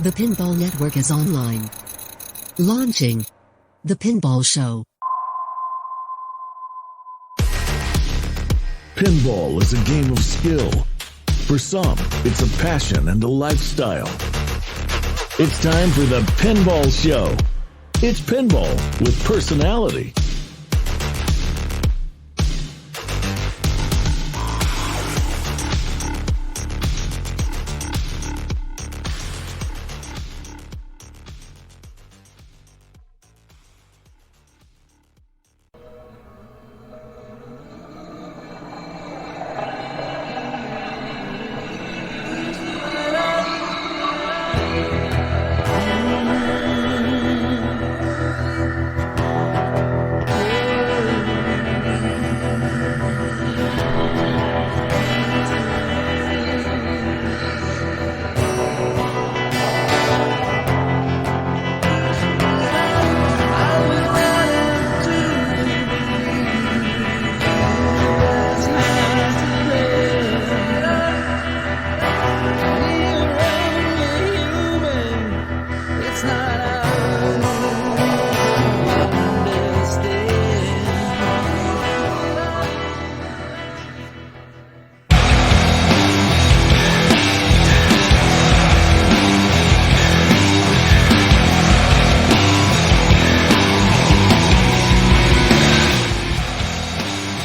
The Pinball Network is online. Launching The Pinball Show. Pinball is a game of skill. For some, it's a passion and a lifestyle. It's time for the Pinball Show. It's pinball with personality.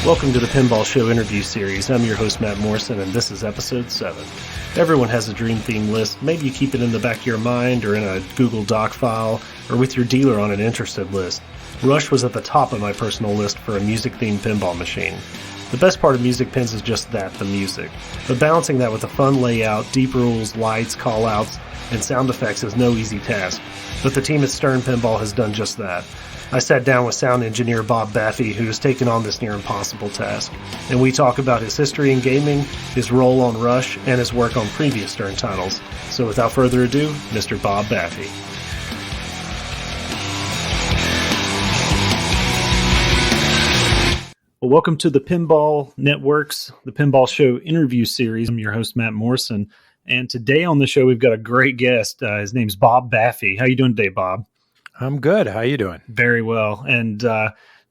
Welcome to the Pinball Show interview series. I'm your host, Matt Morrison, and this is episode 7. Everyone has a dream theme list. Maybe you keep it in the back of your mind or in a Google Doc file or with your dealer on an interested list. Rush was at the top of my personal list for a music-themed pinball machine. The best part of Music Pins is just that, the music. But balancing that with a fun layout, deep rules, lights, call-outs, and sound effects is no easy task. But the team at Stern Pinball has done just that. I sat down with sound engineer Bob Baffy, who has taken on this near impossible task, and we talk about his history in gaming, his role on Rush, and his work on previous Stern titles. So without further ado, Mr. Bob Baffy. Well, welcome to the Pinball Network's The Pinball Show interview series. I'm your host, Matt Morrison, and today on the show we've got a great guest. His name's Bob Baffy. How you doing today, Bob? I'm good. How you doing? Very well. And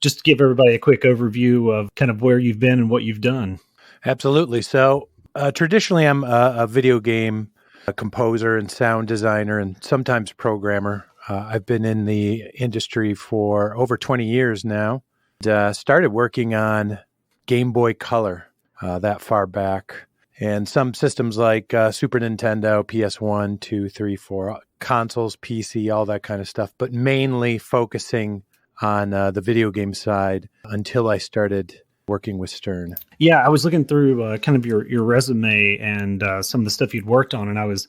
just to give everybody a quick overview of kind of where you've been and what you've done. Absolutely. So traditionally, I'm a video game composer and sound designer and sometimes programmer. I've been in the industry for over 20 years now. Started working on Game Boy Color that far back. And some systems like Super Nintendo, PS1, 2, 3, 4, consoles, PC, all that kind of stuff, but mainly focusing on the video game side until I started working with Stern. Yeah, I was looking through kind of your resume and some of the stuff you'd worked on, and I was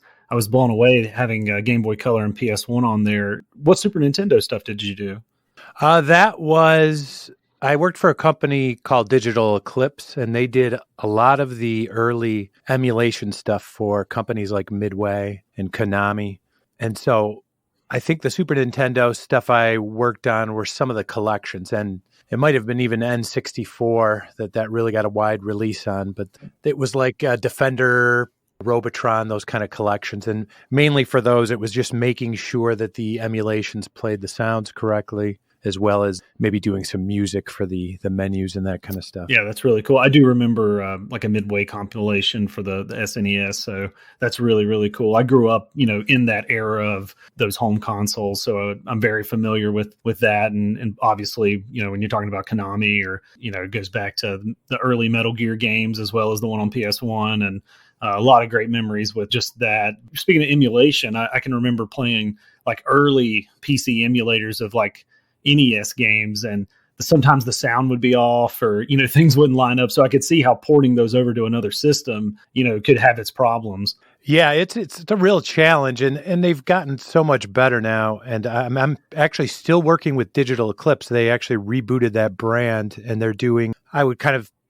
blown away having Game Boy Color and PS1 on there. What Super Nintendo stuff did you do? I worked for a company called Digital Eclipse, and they did a lot of the early emulation stuff for companies like Midway and Konami. And so I think the Super Nintendo stuff I worked on were some of the collections, and it might have been even N64 that really got a wide release on, but it was like Defender, Robotron, those kind of collections. And mainly for those, it was just making sure that the emulations played the sounds correctly, as well as maybe doing some music for the menus and that kind of stuff. Yeah, that's really cool. I do remember like a Midway compilation for the SNES, so that's really, really cool. I grew up, in that era of those home consoles, so I'm very familiar with that. And obviously, when you're talking about Konami or, it goes back to the early Metal Gear games as well as the one on PS1 and a lot of great memories with just that. Speaking of emulation, I can remember playing like early PC emulators of like NES games, and sometimes the sound would be off or, things wouldn't line up. So I could see how porting those over to another system, could have its problems. Yeah, it's a real challenge, and they've gotten so much better now. And I'm actually still working with Digital Eclipse. They actually rebooted that brand, and they're doing,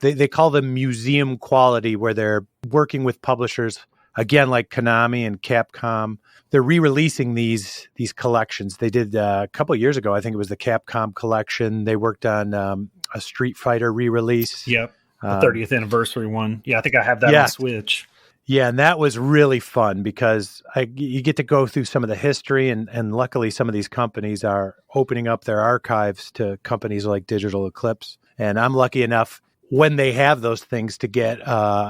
they call them museum quality, where they're working with publishers, again, like Konami and Capcom. They're re-releasing these collections. They did a couple of years ago, I think it was the Capcom collection. They worked on a Street Fighter re-release. Yep, the 30th anniversary one. Yeah, I think I have that on Switch. Yeah, and that was really fun because you get to go through some of the history, and luckily some of these companies are opening up their archives to companies like Digital Eclipse. And I'm lucky enough when they have those things to get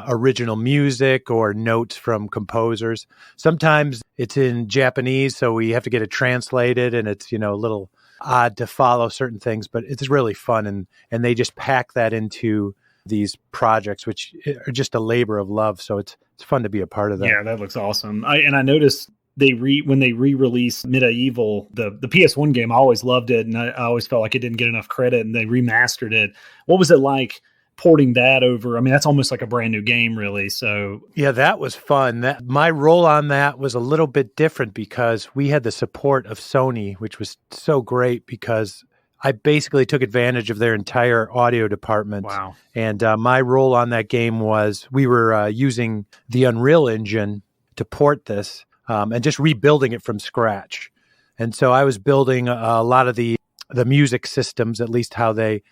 original music or notes from composers. Sometimes it's in Japanese, so we have to get it translated, and it's, a little odd to follow certain things, but it's really fun. And they just pack that into these projects, which are just a labor of love. So it's fun to be a part of that. Yeah, that looks awesome. I noticed when they re-released Medieval, the PS1 game, I always loved it, and I always felt like it didn't get enough credit, and they remastered it. What was it like porting that over? I mean, that's almost like a brand new game, really. So yeah, that was fun. My role on that was a little bit different because we had the support of Sony, which was so great because I basically took advantage of their entire audio department. Wow. And my role on that game was we were using the Unreal Engine to port this and just rebuilding it from scratch. And so I was building a lot of the music systems, at least how they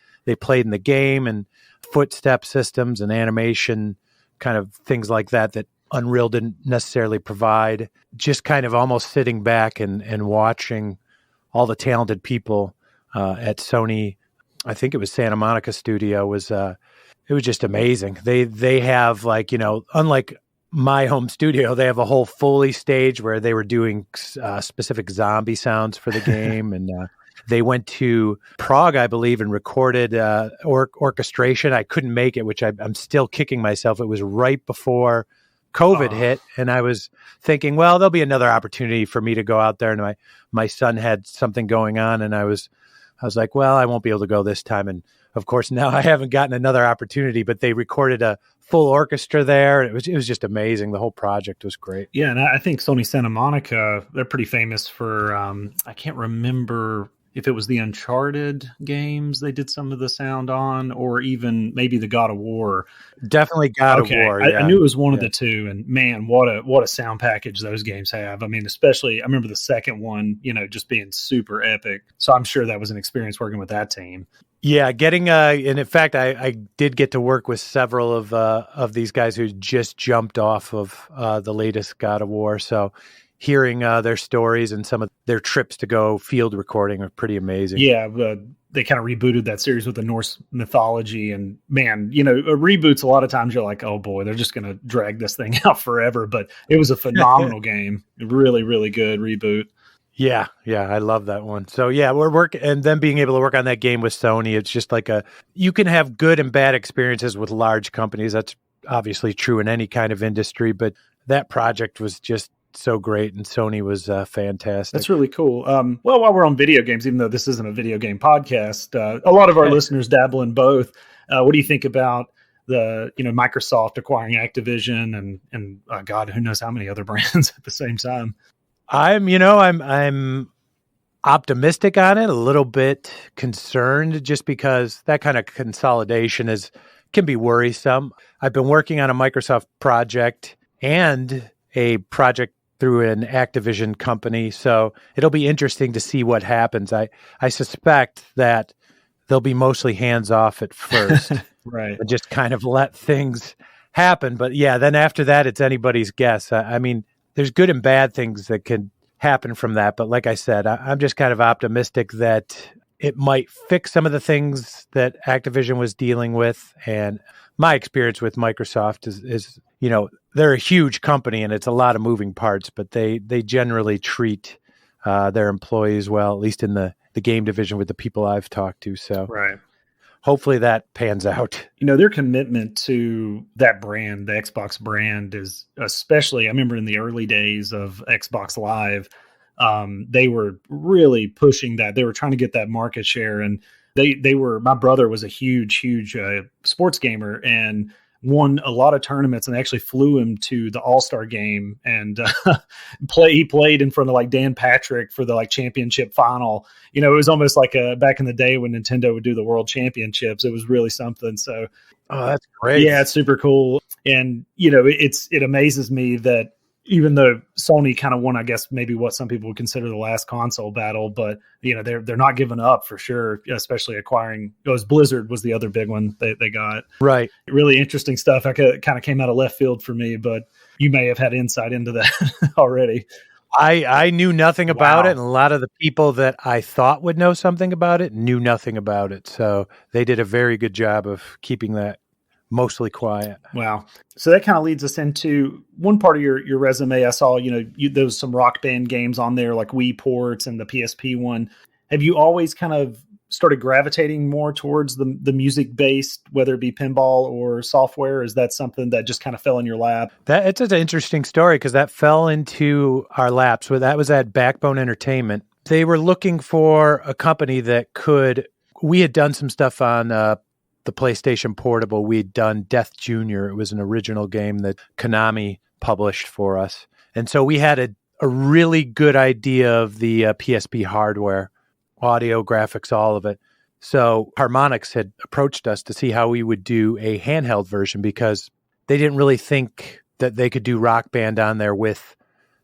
played in the game, and footstep systems and animation, kind of things like that Unreal didn't necessarily provide. Just kind of almost sitting back and watching all the talented people at Sony. I think it was Santa Monica Studio, it was just amazing. They have, like, unlike my home studio, they have a whole Foley stage where they were doing specific zombie sounds for the game. And they went to Prague, I believe, and recorded orchestration. I couldn't make it, which I'm still kicking myself. It was right before COVID hit, and I was thinking, well, there'll be another opportunity for me to go out there. And my son had something going on, and I was like, well, I won't be able to go this time. And of course, now I haven't gotten another opportunity, but they recorded a full orchestra there. It was just amazing. The whole project was great. Yeah, and I think Sony Santa Monica, they're pretty famous for, I can't remember if it was the Uncharted games they did some of the sound on, or even maybe the God of War. Definitely God of War. I knew it was one of the two, and man, what a sound package those games have. I mean, especially, I remember the second one, just being super epic. So I'm sure that was an experience working with that team. Yeah, and in fact, I did get to work with several of these guys who just jumped off of the latest God of War. So hearing their stories and some of their trips to go field recording are pretty amazing. Yeah, they kind of rebooted that series with the Norse mythology, and man, reboots, a lot of times you're like, oh boy, they're just going to drag this thing out forever. But it was a phenomenal game. Really, really good reboot. Yeah, I love that one. So yeah, we're working, and then being able to work on that game with Sony, it's just like you can have good and bad experiences with large companies. That's obviously true in any kind of industry, but that project was just so great, and Sony was fantastic. That's really cool. Well, while we're on video games, even though this isn't a video game podcast, a lot of our listeners dabble in both. What do you think about the Microsoft acquiring Activision and God, who knows how many other brands at the same time? I'm optimistic on it, a little bit concerned, just because that kind of consolidation can be worrisome. I've been working on a Microsoft project and a project through an Activision company, so it'll be interesting to see what happens. I suspect that they'll be mostly hands off at first, right? And just kind of let things happen. But yeah, then after that, it's anybody's guess. I mean, there's good and bad things that can happen from that. But like I said, I'm just kind of optimistic that it might fix some of the things that Activision was dealing with. And my experience with Microsoft is they're a huge company and it's a lot of moving parts, but they generally treat their employees well, at least in the game division with the people I've talked to. So right. Hopefully that pans out. Their commitment to that brand, the Xbox brand, is especially, I remember in the early days of Xbox Live, they were really pushing that. They were trying to get that market share. And my brother was a huge sports gamer and won a lot of tournaments, and they actually flew him to the All-Star game and he played in front of like Dan Patrick for the like championship final. It was almost like back in the day when Nintendo would do the World Championships. It was really something. So oh, that's great. Yeah, it's super cool. And it amazes me that even though Sony kind of won, I guess maybe what some people would consider the last console battle, but they're not giving up for sure, especially acquiring. It was Blizzard was the other big one they got. Right. Really interesting stuff. I kind of came out of left field for me, but you may have had insight into that already. I knew nothing about it, and a lot of the people that I thought would know something about it knew nothing about it. So they did a very good job of keeping that mostly quiet. Wow. So that kind of leads us into one part of your resume. I saw, there was some Rock Band games on there, like Wii ports and the PSP one. Have you always kind of started gravitating more towards the music-based, whether it be pinball or software? Is that something that just kind of fell in your lap? It's an interesting story because that fell into our laps. That was at Backbone Entertainment. They were looking for a company that we had done some stuff on the PlayStation Portable. We had done Death Jr. It was an original game that Konami published for us. And so we had a really good idea of the PSP hardware, audio, graphics, all of it. So Harmonix had approached us to see how we would do a handheld version because they didn't really think that they could do Rock Band on there with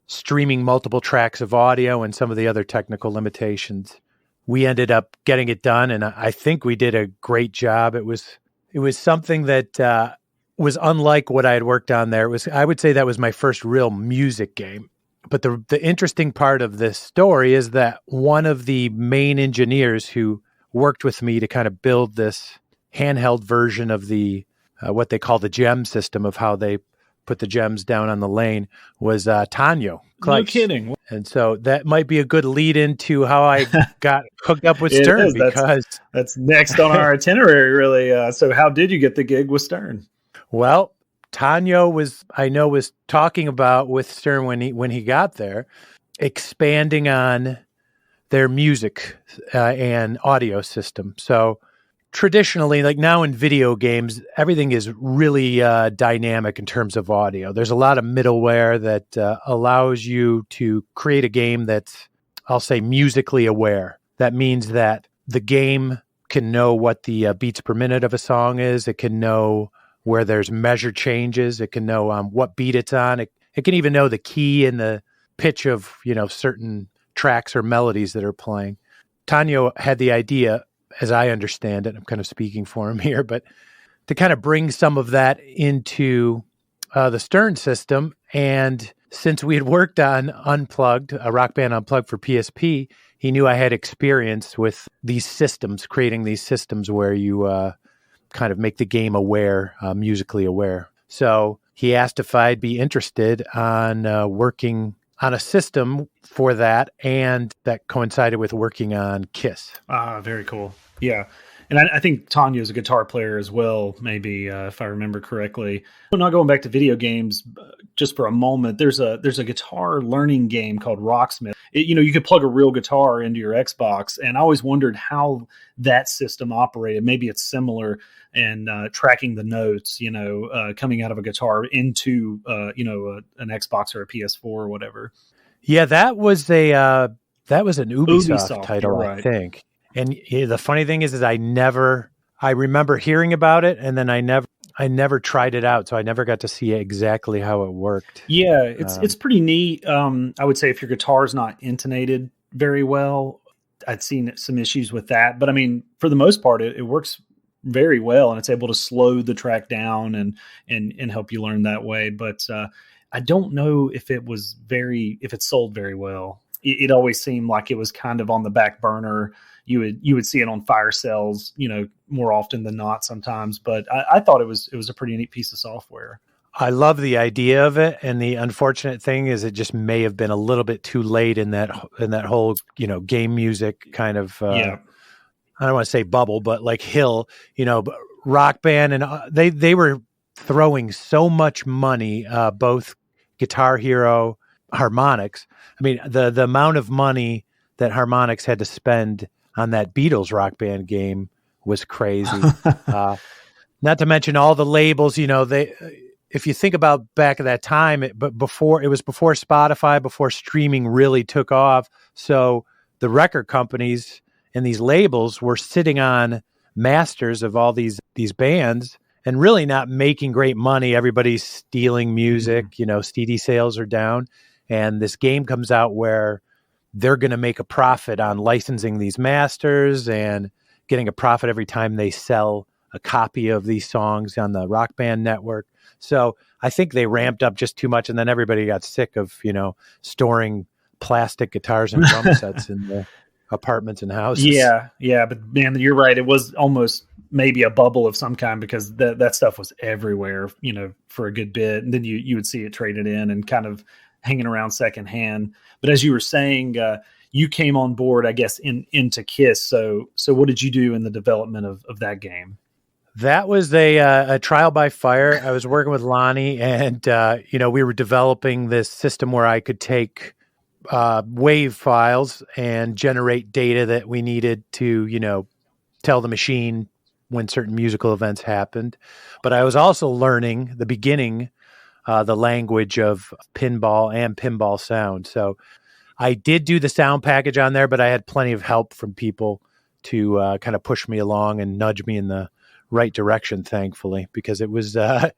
streaming multiple tracks of audio and some of the other technical limitations. We ended up getting it done, and I think we did a great job. It was something that was unlike what I had worked on there. I would say that was my first real music game. But the interesting part of this story is that one of the main engineers who worked with me to kind of build this handheld version of the what they call the gem system of how they put the gems down on the lane was Tanyo. No kidding. And so that might be a good lead into how I got hooked up with Stern because that's next on our itinerary, really. So how did you get the gig with Stern? Well, Tanyo was talking about with Stern when he got there, expanding on their music and audio system. So traditionally, like now in video games, everything is really dynamic in terms of audio. There's a lot of middleware that allows you to create a game that's, I'll say, musically aware. That means that the game can know what the beats per minute of a song is. It can know where there's measure changes. It can know what beat it's on. It can even know the key and the pitch of certain tracks or melodies that are playing. Tanyo had the idea, as I understand it, I'm kind of speaking for him here, but to kind of bring some of that into the Stern system. And since we had worked on Unplugged, a Rock Band Unplugged for PSP, he knew I had experience with these systems, creating these systems where you kind of make the game aware, musically aware. So he asked if I'd be interested on working on a system for that, and that coincided with working on KISS. Very cool. Yeah. And I think Tanya is a guitar player as well, maybe, if I remember correctly. But not going back to video games just for a moment, there's a guitar learning game called Rocksmith. You could plug a real guitar into your Xbox, and I always wondered how that system operated. Maybe it's similar and tracking the notes, coming out of a guitar into, an Xbox or a PS4 or whatever. Yeah, that was an Ubisoft title, right. I think. And the funny thing is I remember hearing about it, and then I never tried it out, so I never got to see exactly how it worked. Yeah, it's pretty neat. I would say if your guitar is not intonated very well, I'd seen some issues with that. But I mean, for the most part, it works very well, and it's able to slow the track down and help you learn that way. But I don't know if it sold very well. It always seemed like it was kind of on the back burner. You would see it on fire sales, more often than not sometimes. But I thought it was a pretty neat piece of software. I love the idea of it, and the unfortunate thing is it just may have been a little bit too late in that whole game music kind of I don't want to say bubble, but like hill, Rock Band, and they were throwing so much money, both Guitar Hero, Harmonix. I mean, the amount of money that Harmonix had to spend on that Beatles Rock Band game was crazy. Not to mention all the labels, if you think about back at that time, it was before Spotify, before streaming really took off. So the record companies and these labels were sitting on masters of all these bands, and really not making great money. Everybody's stealing music, CD sales are down. And this game comes out where they're going to make a profit on licensing these masters and getting a profit every time they sell a copy of these songs on the Rock Band network. So I think they ramped up just too much, and then everybody got sick of, storing plastic guitars and drum sets in the apartments and houses. Yeah. But man, you're right. It was almost maybe a bubble of some kind, because that stuff was everywhere, for a good bit. And then you would see it traded in and kind of hanging around secondhand. But as you were saying, you came on board, I guess, into KISS. So what did you do in the development of that game? That was a trial by fire. I was working with Lonnie, and we were developing this system where I could take wave files and generate data that we needed to, tell the machine when certain musical events happened. But I was also learning the beginning, the language of pinball and pinball sound. So I did do the sound package on there, but I had plenty of help from people to kind of push me along and nudge me in the right direction, thankfully, because it was, I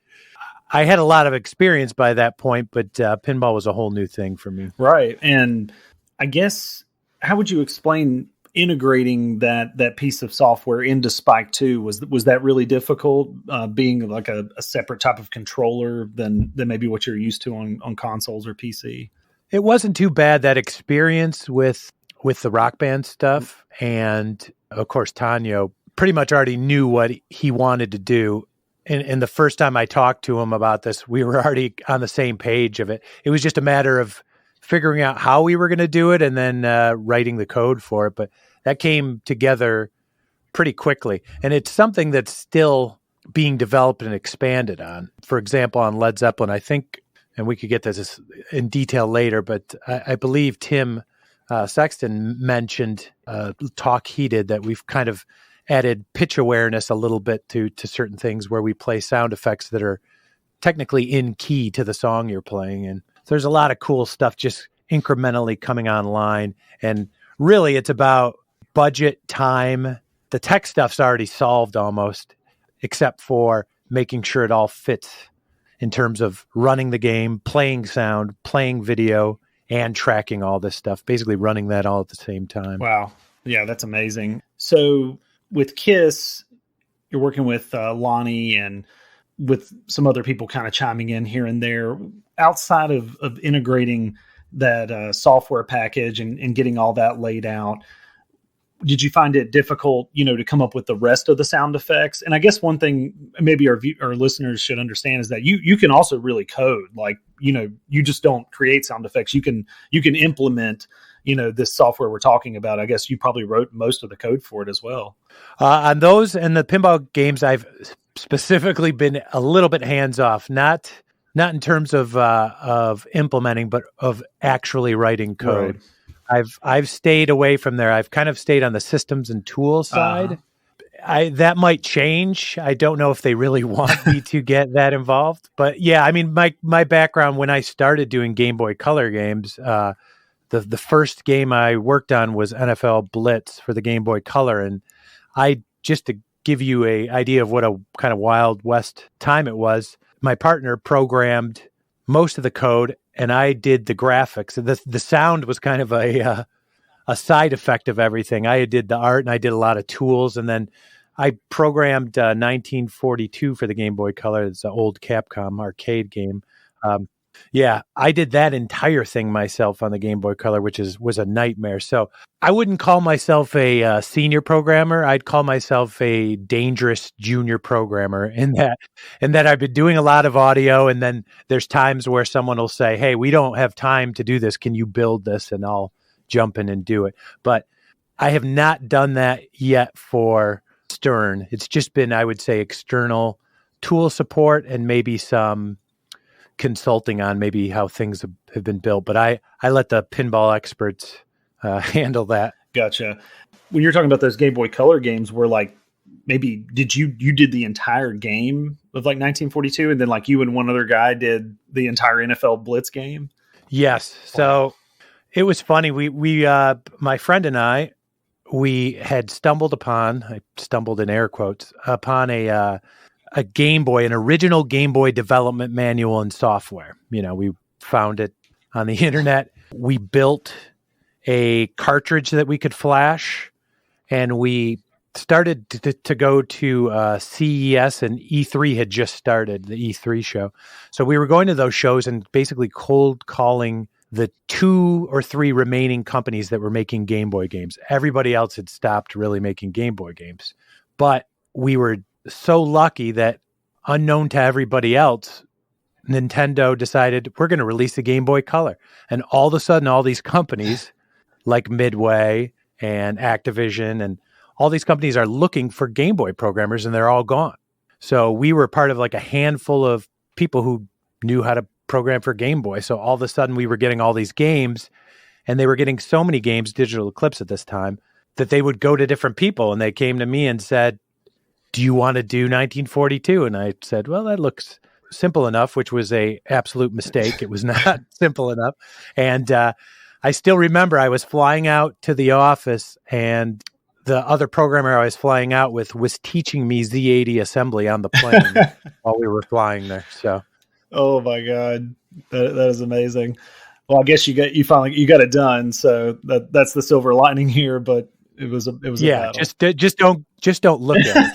had a lot of experience by that point, but pinball was a whole new thing for me. Right. And I guess, how would you explain integrating that piece of software into Spike 2? Was that really difficult, being like a separate type of controller than maybe what you're used to on consoles or PC? It wasn't too bad, that experience with the Rock Band stuff. And of course, Tanyo pretty much already knew what he wanted to do. And the first time I talked to him about this, we were already on the same page of it. It was just a matter of figuring out how we were going to do it and then writing the code for it. But that came together pretty quickly. And it's something that's still being developed and expanded on. For example, on Led Zeppelin, I think, and we could get this in detail later, but I believe Tim Sexton mentioned talk he did that we've kind of added pitch awareness a little bit to certain things where we play sound effects that are technically in key to the song you're playing. And there's a lot of cool stuff just incrementally coming online. And really it's about budget, time. The tech stuff's already solved almost, except for making sure it all fits in terms of running the game, playing sound, playing video, and tracking all this stuff, basically running that all at the same time. Wow. Yeah, that's amazing. So with KISS, you're working with Lonnie and with some other people kind of chiming in here and there. Outside of integrating that software package and getting all that laid out, did you find it difficult, to come up with the rest of the sound effects? And I guess one thing maybe our listeners should understand is that you can also really code. Like, you just don't create sound effects. You can implement, this software we're talking about. I guess you probably wrote most of the code for it as well. On those and the pinball games, I've specifically been a little bit hands off, not in terms of implementing, but of actually writing code. Right. I've stayed away from there. I've kind of stayed on the systems and tools side. That might change. I don't know if they really want me to get that involved, but yeah, I mean, my background when I started doing Game Boy Color games, the first game I worked on was NFL Blitz for the Game Boy Color, and just to give you an idea of what a kind of Wild West time it was, my partner programmed most of the code, and I did the graphics. The sound was kind of a side effect of everything. I did the art, and I did a lot of tools, and then I programmed 1942 for the Game Boy Color. It's an old Capcom arcade game. Yeah, I did that entire thing myself on the Game Boy Color, which was a nightmare. So I wouldn't call myself a senior programmer. I'd call myself a dangerous junior programmer in that I've been doing a lot of audio. And then there's times where someone will say, hey, we don't have time to do this. Can you build this? And I'll jump in and do it. But I have not done that yet for Stern. It's just been, I would say, external tool support and maybe some consulting on maybe how things have been built, but I let the pinball experts handle that. Gotcha. When you're talking about those Game Boy Color games, were like, maybe you did the entire game of like 1942, and then like you and one other guy did the entire NFL Blitz game? Yes. So it was funny. We my friend and I had stumbled in air quotes, upon a a Game Boy, an original Game Boy development manual and software. We found it on the internet. We built a cartridge that we could flash, and we started to go to CES, and E3 had just started, the E3 show. So we were going to those shows and basically cold calling the 2 or 3 remaining companies that were making Game Boy games. Everybody else had stopped really making Game Boy games. But we were so lucky that, unknown to everybody else, Nintendo decided we're going to release a Game Boy Color. And all of a sudden, all these companies like Midway and Activision and all these companies are looking for Game Boy programmers, and they're all gone. So we were part of like a handful of people who knew how to program for Game Boy. So all of a sudden we were getting all these games, and they were getting so many games, Digital Eclipse at this time, that they would go to different people, and they came to me and said, do you want to do 1942? And I said, well, that looks simple enough, which was a absolute mistake. It was not simple enough. And I still remember I was flying out to the office, and the other programmer I was flying out with was teaching me Z80 assembly on the plane while we were flying there. So, oh my God, that is amazing. Well, I guess you got it done. So that's the silver lining here. But it was a battle. just don't look at it.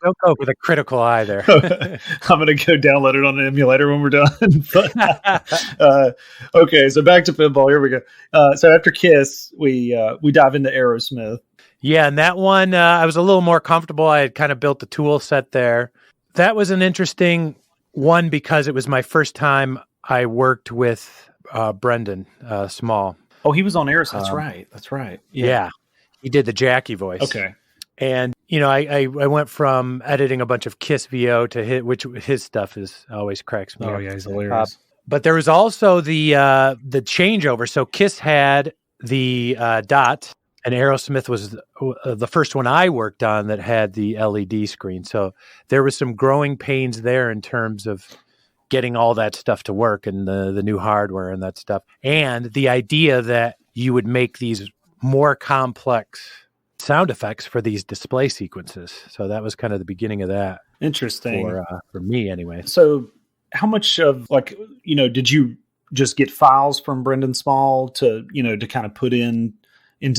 Don't go with a critical eye there. I'm gonna go download it on an emulator when we're done. But, okay, so back to pinball. Here we go. So after Kiss, we dive into Aerosmith. Yeah, and that one, I was a little more comfortable. I had kind of built the tool set there. That was an interesting one because it was my first time I worked with Brendan Small. Oh, he was on Aerosmith. That's right. Yeah. He did the Jackie voice. Okay. And, I went from editing a bunch of Kiss VO to which his stuff always cracks me up. Oh, yeah, he's hilarious. But there was also the changeover. So Kiss had the dot, and Aerosmith was the first one I worked on that had the LED screen. So there was some growing pains there in terms of getting all that stuff to work and the new hardware and that stuff. And the idea that you would make these more complex sound effects for these display sequences. So that was kind of the beginning of that. Interesting. For me anyway. So how much of did you just get files from Brendan Small to kind of put into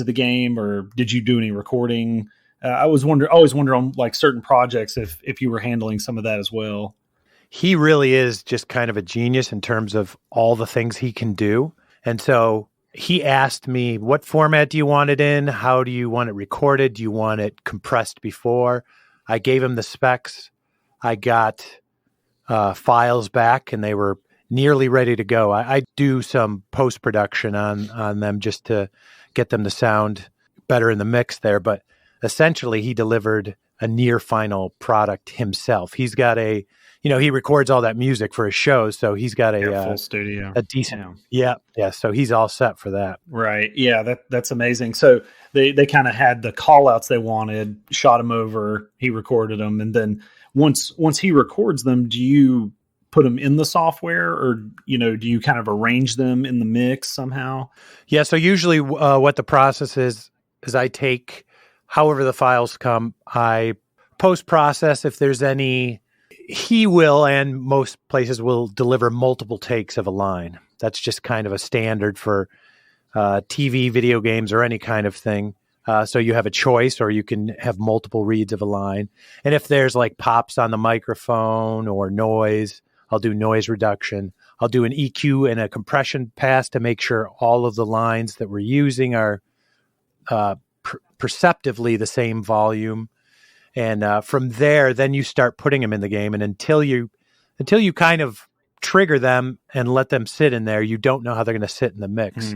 the game, or did you do any recording? I always wonder on like certain projects if you were handling some of that as well. He really is just kind of a genius in terms of all the things he can do. And so he asked me, what format do you want it in? How do you want it recorded? Do you want it compressed before? I gave him the specs. I got files back, and they were nearly ready to go. I do some post-production on them just to get them to sound better in the mix there. But essentially, he delivered a near final product himself. He's got he records all that music for his shows, so he's got a full studio, a decent, yeah. So he's all set for that. Right, yeah, that's amazing. So they kind of had the call outs they wanted, shot them over, he recorded them, and then once he records them, do you put them in the software, or do you kind of arrange them in the mix somehow? Yeah, so usually what the process is I take however the files come, I post-process if there's any. He will, and most places will, deliver multiple takes of a line. That's just kind of a standard for TV, video games, or any kind of thing. So you have a choice, or you can have multiple reads of a line. And if there's like pops on the microphone or noise, I'll do noise reduction. I'll do an EQ and a compression pass to make sure all of the lines that we're using are perceptively the same volume. And from there, then you start putting them in the game. And until you kind of trigger them and let them sit in there, you don't know how they're going to sit in the mix.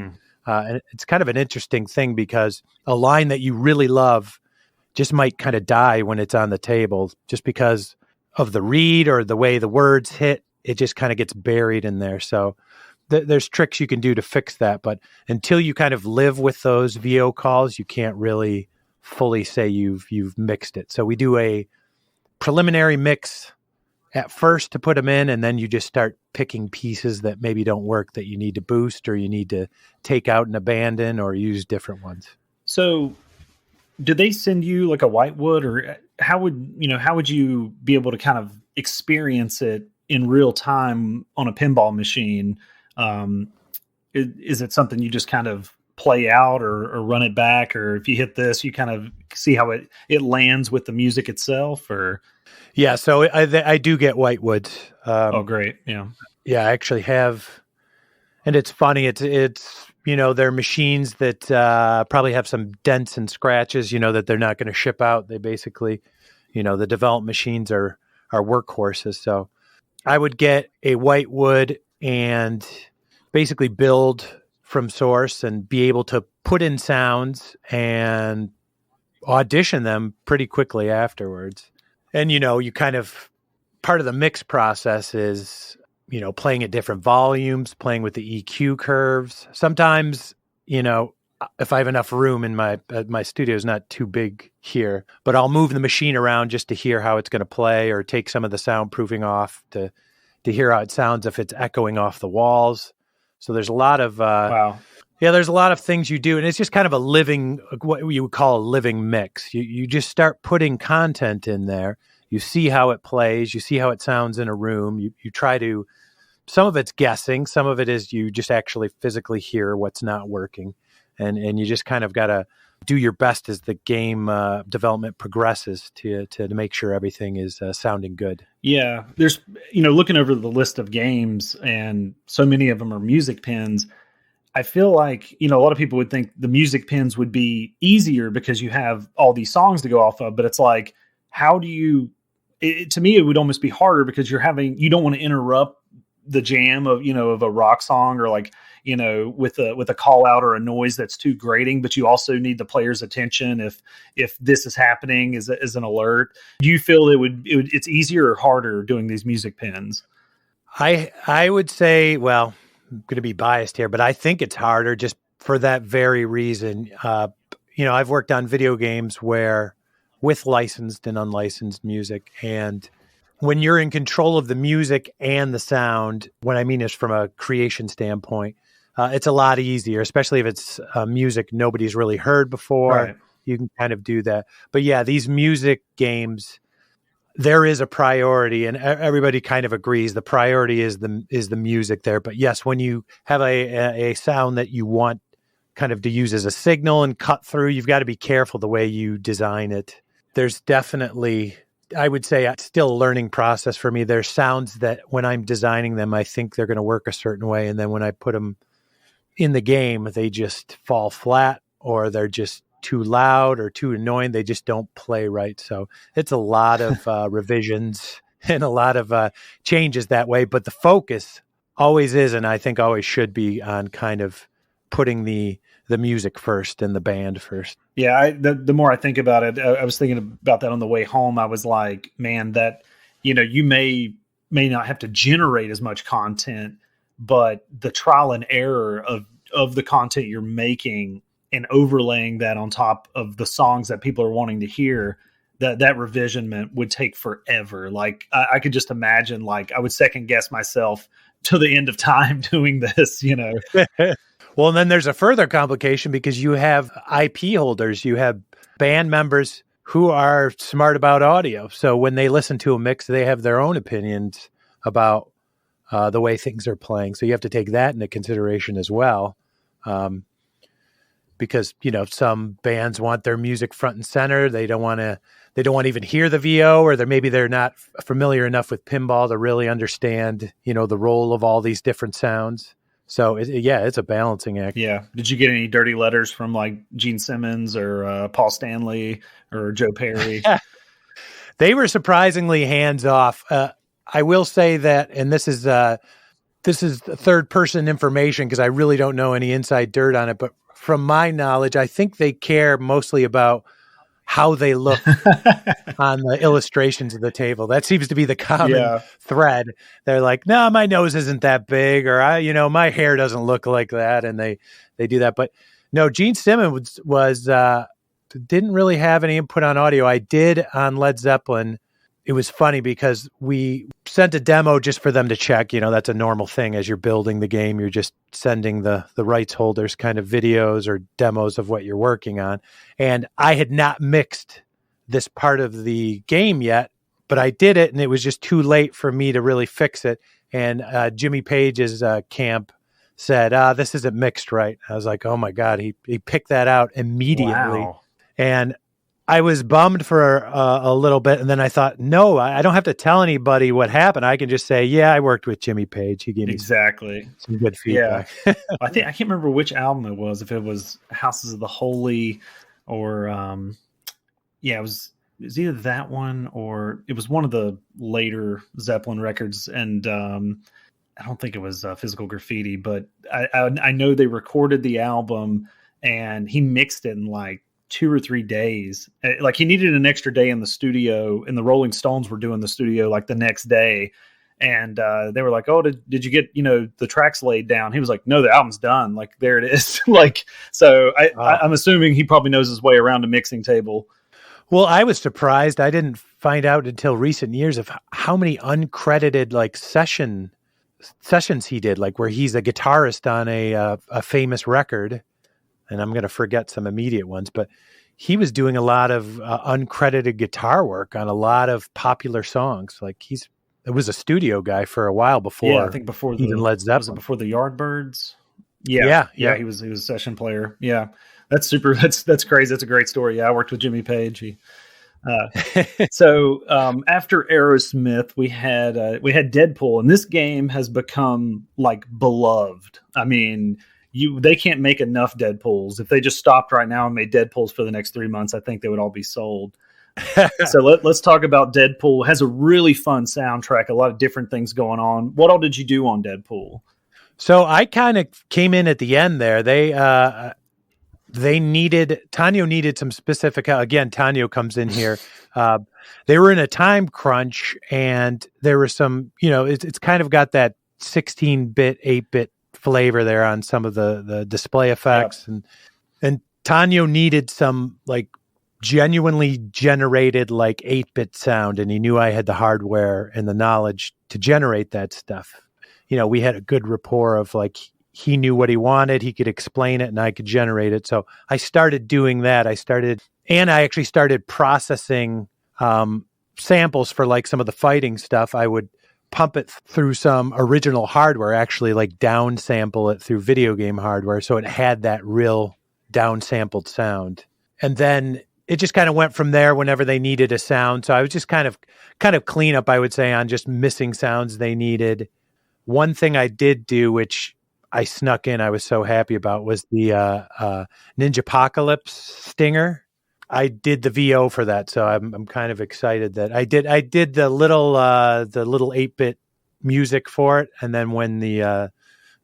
And it's kind of an interesting thing because a line that you really love just might kind of die when it's on the table just because of the read or the way the words hit. It just kind of gets buried in there. So there's tricks you can do to fix that. But until you kind of live with those VO calls, you can't really fully say you've mixed it. So we do a preliminary mix at first to put them in, and then you just start picking pieces that maybe don't work that you need to boost, or you need to take out and abandon, or use different ones. So did they send you like a whitewood, or how would you be able to kind of experience it in real time on a pinball machine, is it something you just kind of play out or run it back, or if you hit this, you kind of see how it lands with the music itself? Or Yeah, so I do get whitewoods. oh, great, yeah. Yeah, I actually have, and it's funny. It's they're machines that probably have some dents and scratches. That they're not going to ship out. They basically, the developed machines are workhorses. So I would get a whitewood and basically build from source and be able to put in sounds and audition them pretty quickly afterwards. And, you kind of, part of the mix process is, playing at different volumes, playing with the EQ curves. Sometimes, if I have enough room in my studio is not too big here, but I'll move the machine around just to hear how it's going to play, or take some of the soundproofing off to hear how it sounds if it's echoing off the walls. So there's a lot of, Wow. Yeah, there's a lot of things you do, and it's just kind of a living, what you would call a living mix. You just start putting content in there. You see how it plays. You see how it sounds in a room. You try to, some of it's guessing. Some of it is you just actually physically hear what's not working. And you just kind of got to do your best as the game development progresses to make sure everything is sounding good. Yeah. There's, looking over the list of games, and so many of them are music pins. I feel like, a lot of people would think the music pins would be easier because you have all these songs to go off of, but it's like, how do you, to me, it would almost be harder because you don't want to interrupt the jam of, of a rock song, or like, with a call out or a noise that's too grating, but you also need the player's attention if this is happening as an alert. Do you feel it's easier or harder doing these music pins? I would say, well, I'm going to be biased here, but I think it's harder just for that very reason. I've worked on video games with licensed and unlicensed music, and when you're in control of the music and the sound, what I mean is from a creation standpoint, it's a lot easier, especially if it's music nobody's really heard before. Right. You can kind of do that. But yeah, these music games, there is a priority, and everybody kind of agrees the priority is the music there. But yes, when you have a sound that you want kind of to use as a signal and cut through, you've got to be careful the way you design it. There's definitely, I would say, it's still a learning process for me. There's sounds that when I'm designing them, I think they're going to work a certain way, and then when I put them in the game, they just fall flat, or they're just too loud or too annoying. They just don't play right. So it's a lot of revisions and a lot of changes that way. But the focus always is, and I think always should be, on kind of putting the music first and the band first. Yeah, the more I think about it, I was thinking about that on the way home. I was like, man, that, you may not have to generate as much content, but the trial and error of the content you're making and overlaying that on top of the songs that people are wanting to hear, that revisionment would take forever. Like I could just imagine, like I would second guess myself to the end of time doing this, Well, and then there's a further complication because you have IP holders, you have band members who are smart about audio. So when they listen to a mix, they have their own opinions about the way things are playing. So you have to take that into consideration as well. Because, some bands want their music front and center. They don't want to even hear the VO, or maybe they're not familiar enough with pinball to really understand, the role of all these different sounds. So it's a balancing act. Yeah. Did you get any dirty letters from like Gene Simmons or Paul Stanley or Joe Perry? They were surprisingly hands off. I will say that, and this is third person information because I really don't know any inside dirt on it, but from my knowledge, I think they care mostly about how they look on the illustrations of the table. That seems to be the common thread. They're like, no, my nose isn't that big, or my hair doesn't look like that. And they do that. But no, Gene Simmons was didn't really have any input on audio. I did on Led Zeppelin. It was funny because we sent a demo just for them to check. That's a normal thing as you're building the game. You're just sending the rights holders kind of videos or demos of what you're working on. And I had not mixed this part of the game yet, but I did it, and it was just too late for me to really fix it. And Jimmy Page's camp said, this isn't mixed right. I was like, oh my God, he picked that out immediately. Wow. And I was bummed for a little bit. And then I thought, no, I don't have to tell anybody what happened. I can just say, yeah, I worked with Jimmy Page. He gave me some good feedback. Yeah. I can't remember which album it was, if it was Houses of the Holy or, it was either that one or it was one of the later Zeppelin records. And, I don't think it was Physical Graffiti, but I know they recorded the album and he mixed it in like 2 or 3 days. Like he needed an extra day in the studio, and the Rolling Stones were doing the studio like the next day. And they were like, oh, did you get, the tracks laid down? He was like, no, the album's done. Like, there it is. Like, so I'm assuming he probably knows his way around a mixing table. Well, I was surprised. I didn't find out until recent years of how many uncredited like sessions he did, like where he's a guitarist on a famous record, and I'm going to forget some immediate ones, but he was doing a lot of uncredited guitar work on a lot of popular songs. Like it was a studio guy for a while before. Yeah, I think before even Led Zeppelin. Was it before the Yardbirds? Yeah. He was a session player. Yeah, that's super. That's crazy. That's a great story. Yeah, I worked with Jimmy Page. So after Aerosmith, we had Deadpool, and this game has become like beloved. I mean, they can't make enough Deadpools. If they just stopped right now and made Deadpools for the next 3 months, I think they would all be sold. So let's talk about Deadpool. It has a really fun soundtrack, a lot of different things going on. What all did you do on Deadpool? So I kind of came in at the end there. Tanyo needed some specific, again, Tanyo comes in here. They were in a time crunch, and there were some, it's kind of got that 16-bit, 8-bit flavor there on some of the display effects. Yep. And Tanyo needed some like genuinely generated like 8-bit sound, and he knew I had the hardware and the knowledge to generate that stuff. We had a good rapport of like, he knew what he wanted, he could explain it, and I could generate it. So I started doing that. I actually started processing samples for like some of the fighting stuff. I would pump it through some original hardware, actually like down sample it through video game hardware. So it had that real down sampled sound. And then it just kind of went from there whenever they needed a sound. So I was just kind of clean up, I would say, on just missing sounds they needed. One thing I did do, which I snuck in, I was so happy about, was the Ninja Apocalypse stinger. I did the VO for that, so I'm kind of excited that I did the little 8-bit music for it, and then when the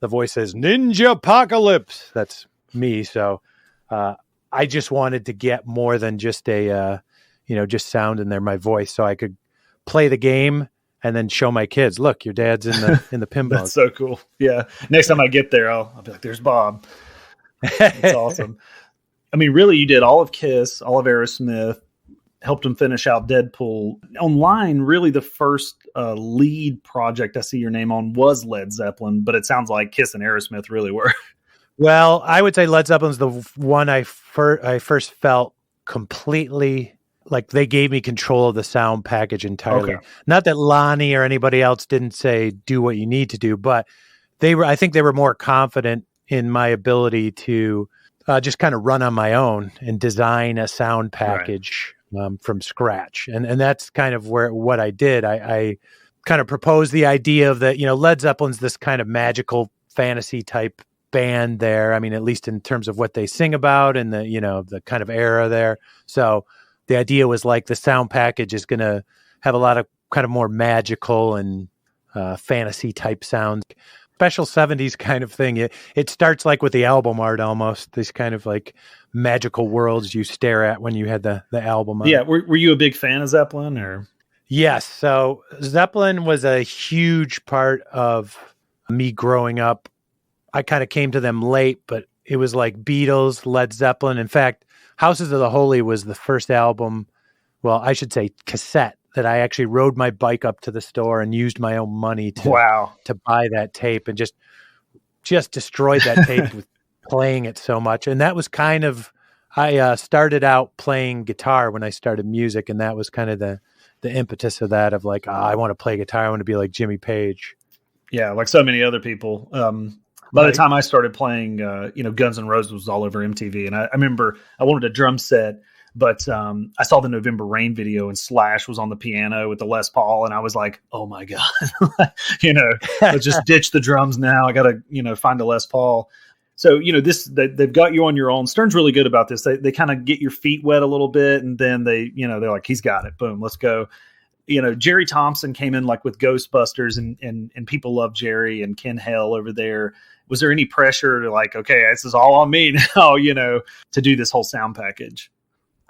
voice says Ninja Apocalypse, that's me. So I just wanted to get more than just just sound in there, my voice, so I could play the game and then show my kids, look, your dad's in the pinball. That's so cool. Yeah. Next time I get there, I'll be like, there's Bob. That's awesome. I mean, really, you did all of Kiss, all of Aerosmith, helped them finish out Deadpool. Online, really the first lead project I see your name on was Led Zeppelin, but it sounds like Kiss and Aerosmith really were. Well, I would say Led Zeppelin's the one I first felt completely like they gave me control of the sound package entirely. Okay. Not that Lonnie or anybody else didn't say, do what you need to do, but I think they were more confident in my ability to just kind of run on my own and design a sound package from scratch. And that's kind of what I did. I kind of proposed the idea of that, Led Zeppelin's this kind of magical fantasy type band there. I mean, at least in terms of what they sing about and the kind of era there. So the idea was like the sound package is going to have a lot of kind of more magical and fantasy type sounds. Special 70s kind of thing. It starts like with the album art almost, this kind of like magical worlds you stare at when you had the album art. Yeah. Were you a big fan of Zeppelin or? Yes. So Zeppelin was a huge part of me growing up. I kind of came to them late, but it was like Beatles, Led Zeppelin. In fact, Houses of the Holy was the first album, well, I should say cassette, that I actually rode my bike up to the store and used my own money to buy that tape, and just destroyed that tape with playing it so much. And that was kind of, I started out playing guitar when I started music, and that was kind of the the impetus of that, of like, oh, I want to play guitar. I want to be like Jimmy Page. Yeah, like so many other people. By the time I started playing, Guns N' Roses was all over MTV. And I remember I wanted a drum set, but I saw the November Rain video and Slash was on the piano with the Les Paul. And I was like, oh my God, let's just ditch the drums now. I got to, find a Les Paul. So, they've got you on your own. Stern's really good about this. They kind of get your feet wet a little bit, and then they're like, he's got it. Boom, let's go. Jerry Thompson came in like with Ghostbusters, and people love Jerry and Ken Hale over there. Was there any pressure to like, okay, this is all on me now, to do this whole sound package?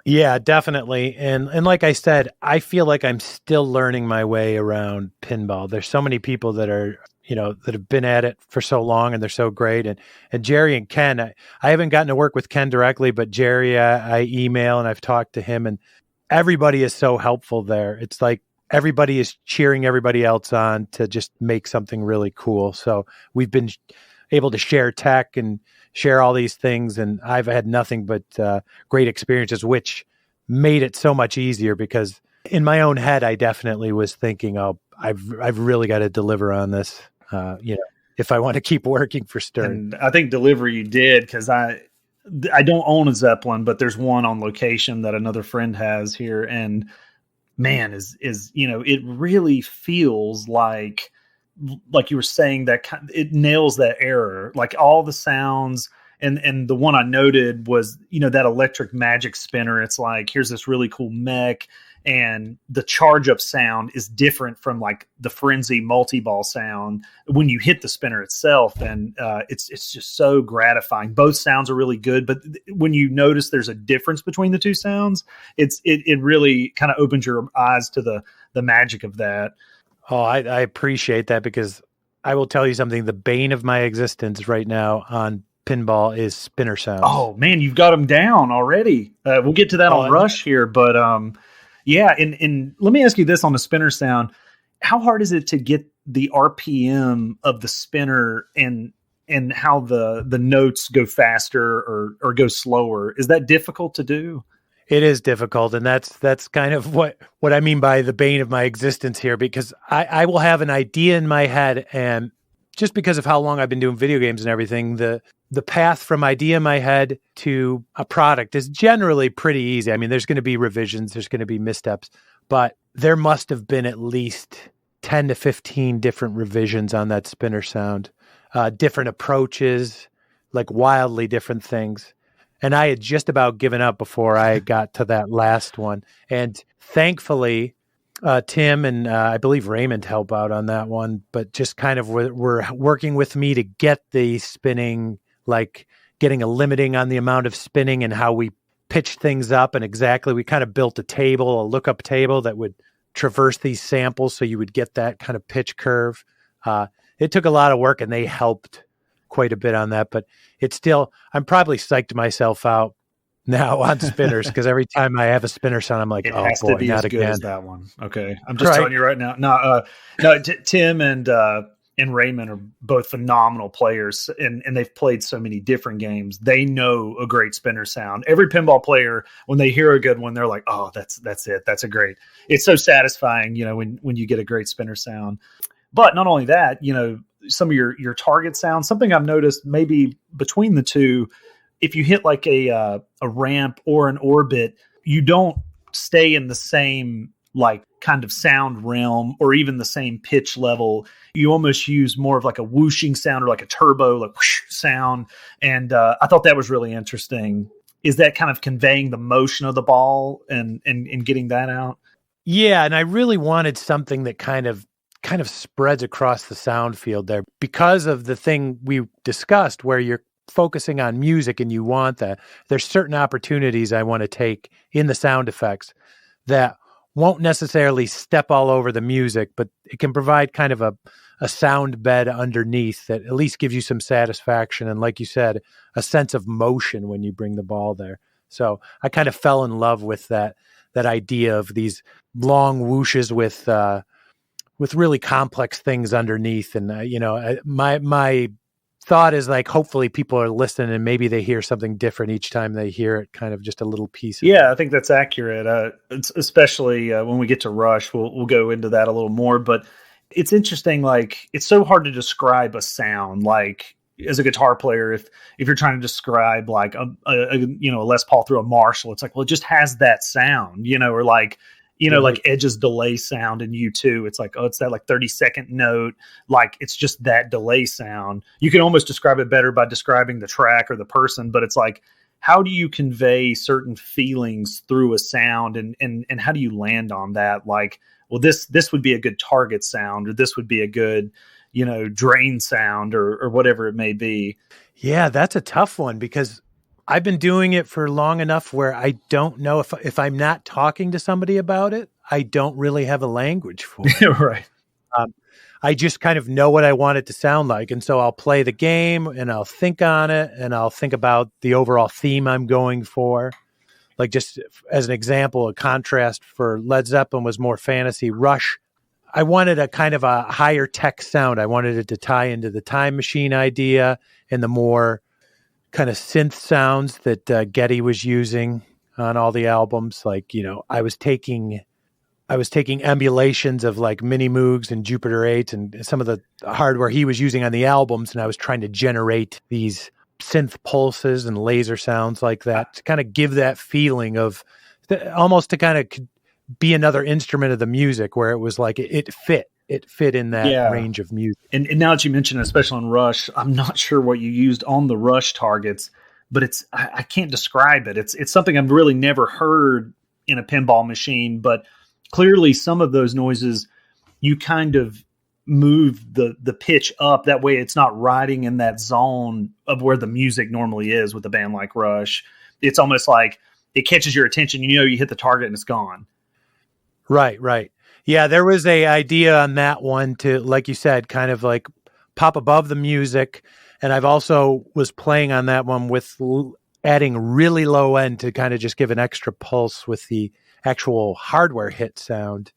Yeah, definitely. And like I said, I feel like I'm still learning my way around pinball. There's so many people that are, that have been at it for so long, and they're so great. And Jerry and Ken, I haven't gotten to work with Ken directly, but Jerry, I email and I've talked to him, and everybody is so helpful there. It's like everybody is cheering everybody else on to just make something really cool. So we've been able to share tech and share all these things, and I've had nothing but great experiences, which made it so much easier, because in my own head, I definitely was thinking, oh, I've really got to deliver on this, if I want to keep working for Stern. And I think delivery you did, because I don't own a Zeppelin, but there's one on location that another friend has here, and man, is it really feels like you were saying, that it nails that error, like all the sounds. And the one I noted was, that electric magic spinner. It's like, here's this really cool mech, and the charge up sound is different from like the frenzy multi-ball sound when you hit the spinner itself. And it's just so gratifying. Both sounds are really good, but when you notice there's a difference between the two sounds, it really kind of opens your eyes to the magic of that. Oh, I appreciate that, because I will tell you something. The bane of my existence right now on pinball is spinner sounds. Oh man, you've got them down already. We'll get to that on Rush here, but yeah. And let me ask you this on the spinner sound: how hard is it to get the RPM of the spinner and how the notes go faster or go slower? Is that difficult to do? It is difficult, and that's kind of what I mean by the bane of my existence here, because I will have an idea in my head, and just because of how long I've been doing video games and everything, the path from idea in my head to a product is generally pretty easy. I mean, there's going to be revisions, there's going to be missteps, but there must have been at least 10 to 15 different revisions on that spinner sound, different approaches, like wildly different things. And I had just about given up before I got to that last one. And thankfully, Tim and I believe Raymond help out on that one, but just kind of were working with me to get the spinning, like getting a limiting on the amount of spinning and how we pitched things up. And exactly, we kind of built a lookup table that would traverse these samples so you would get that kind of pitch curve. It took a lot of work, and they helped quite a bit on that, but it's still, I'm probably psyched myself out now on spinners, because every time I have a spinner sound, I'm like, it oh has boy, to be not as again. good as that one. Okay, I'm just telling you right now. No, Tim and Raymond are both phenomenal players, and they've played so many different games. They know a great spinner sound. Every pinball player, when they hear a good one, they're like, oh, that's it. That's a great. It's so satisfying, when you get a great spinner sound. But not only that, some of your target sounds, something I've noticed maybe between the two, if you hit like a ramp or an orbit, you don't stay in the same like kind of sound realm or even the same pitch level. You almost use more of like a whooshing sound or like a turbo, like whoosh sound. And I thought that was really interesting. Is that kind of conveying the motion of the ball and getting that out? Yeah. And I really wanted something that kind of spreads across the sound field there, because of the thing we discussed where you're focusing on music and you want that. There's certain opportunities I want to take in the sound effects that won't necessarily step all over the music, but it can provide kind of a sound bed underneath that at least gives you some satisfaction. And like you said, a sense of motion when you bring the ball there. So I kind of fell in love with that idea of these long whooshes with really complex things underneath. And, my thought is like, hopefully people are listening and maybe they hear something different each time they hear it, kind of just a little piece of it. I think that's accurate. Especially when we get to Rush, we'll go into that a little more, but it's interesting. Like, it's so hard to describe a sound. Like, as a guitar player, if you're trying to describe like a Les Paul through a Marshall, it's like, well, it just has that sound, or like, like Edge's delay sound in U2. It's like, oh, it's that like 30-second note. Like, it's just that delay sound. You can almost describe it better by describing the track or the person, but it's like, how do you convey certain feelings through a sound, and how do you land on that? Like, well, this would be a good target sound, or this would be a good, drain sound, or whatever it may be. Yeah, that's a tough one, because I've been doing it for long enough where I don't know if I'm not talking to somebody about it, I don't really have a language for it. Right. I just kind of know what I want it to sound like. And so I'll play the game and I'll think on it, and I'll think about the overall theme I'm going for. Like, just as an example, a contrast for Led Zeppelin was more fantasy. Rush, I wanted a kind of a higher tech sound. I wanted it to tie into the Time Machine idea and the more kind of synth sounds that Geddy was using on all the albums. Like, I was taking emulations of like Mini Moogs and Jupiter 8 and some of the hardware he was using on the albums, and I was trying to generate these synth pulses and laser sounds like that to kind of give that feeling of almost to kind of be another instrument of the music, where it was like it fit in that range of music. And now that you mention it, especially on Rush, I'm not sure what you used on the Rush targets, but I can't describe it. It's something I've really never heard in a pinball machine, but clearly some of those noises, you kind of move the pitch up. That way it's not riding in that zone of where the music normally is with a band like Rush. It's almost like it catches your attention. You hit the target and it's gone. Right. Yeah, there was a idea on that one to, like you said, kind of like pop above the music. And I've also was playing on that one with adding really low end to kind of just give an extra pulse with the actual hardware hit sound.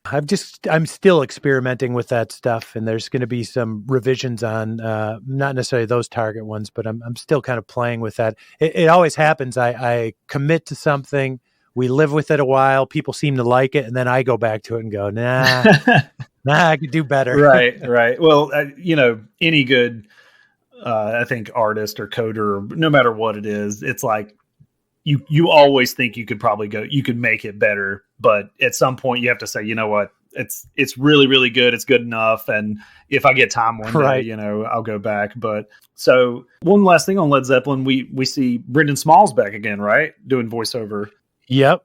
I'm still experimenting with that stuff, and there's going to be some revisions on not necessarily those target ones, but I'm still kind of playing with that. It always happens. I commit to something, we live with it a while, people seem to like it, and then I go back to it and go, nah, I could do better. Right. Well, any good, I think, artist or coder, no matter what it is, it's like you always think you could make it better, but at some point you have to say, you know what, it's really, really good. It's good enough. And if I get time one day, I'll go back. But so one last thing on Led Zeppelin, we see Brendan Small's back again, right? Doing voiceover. Yep.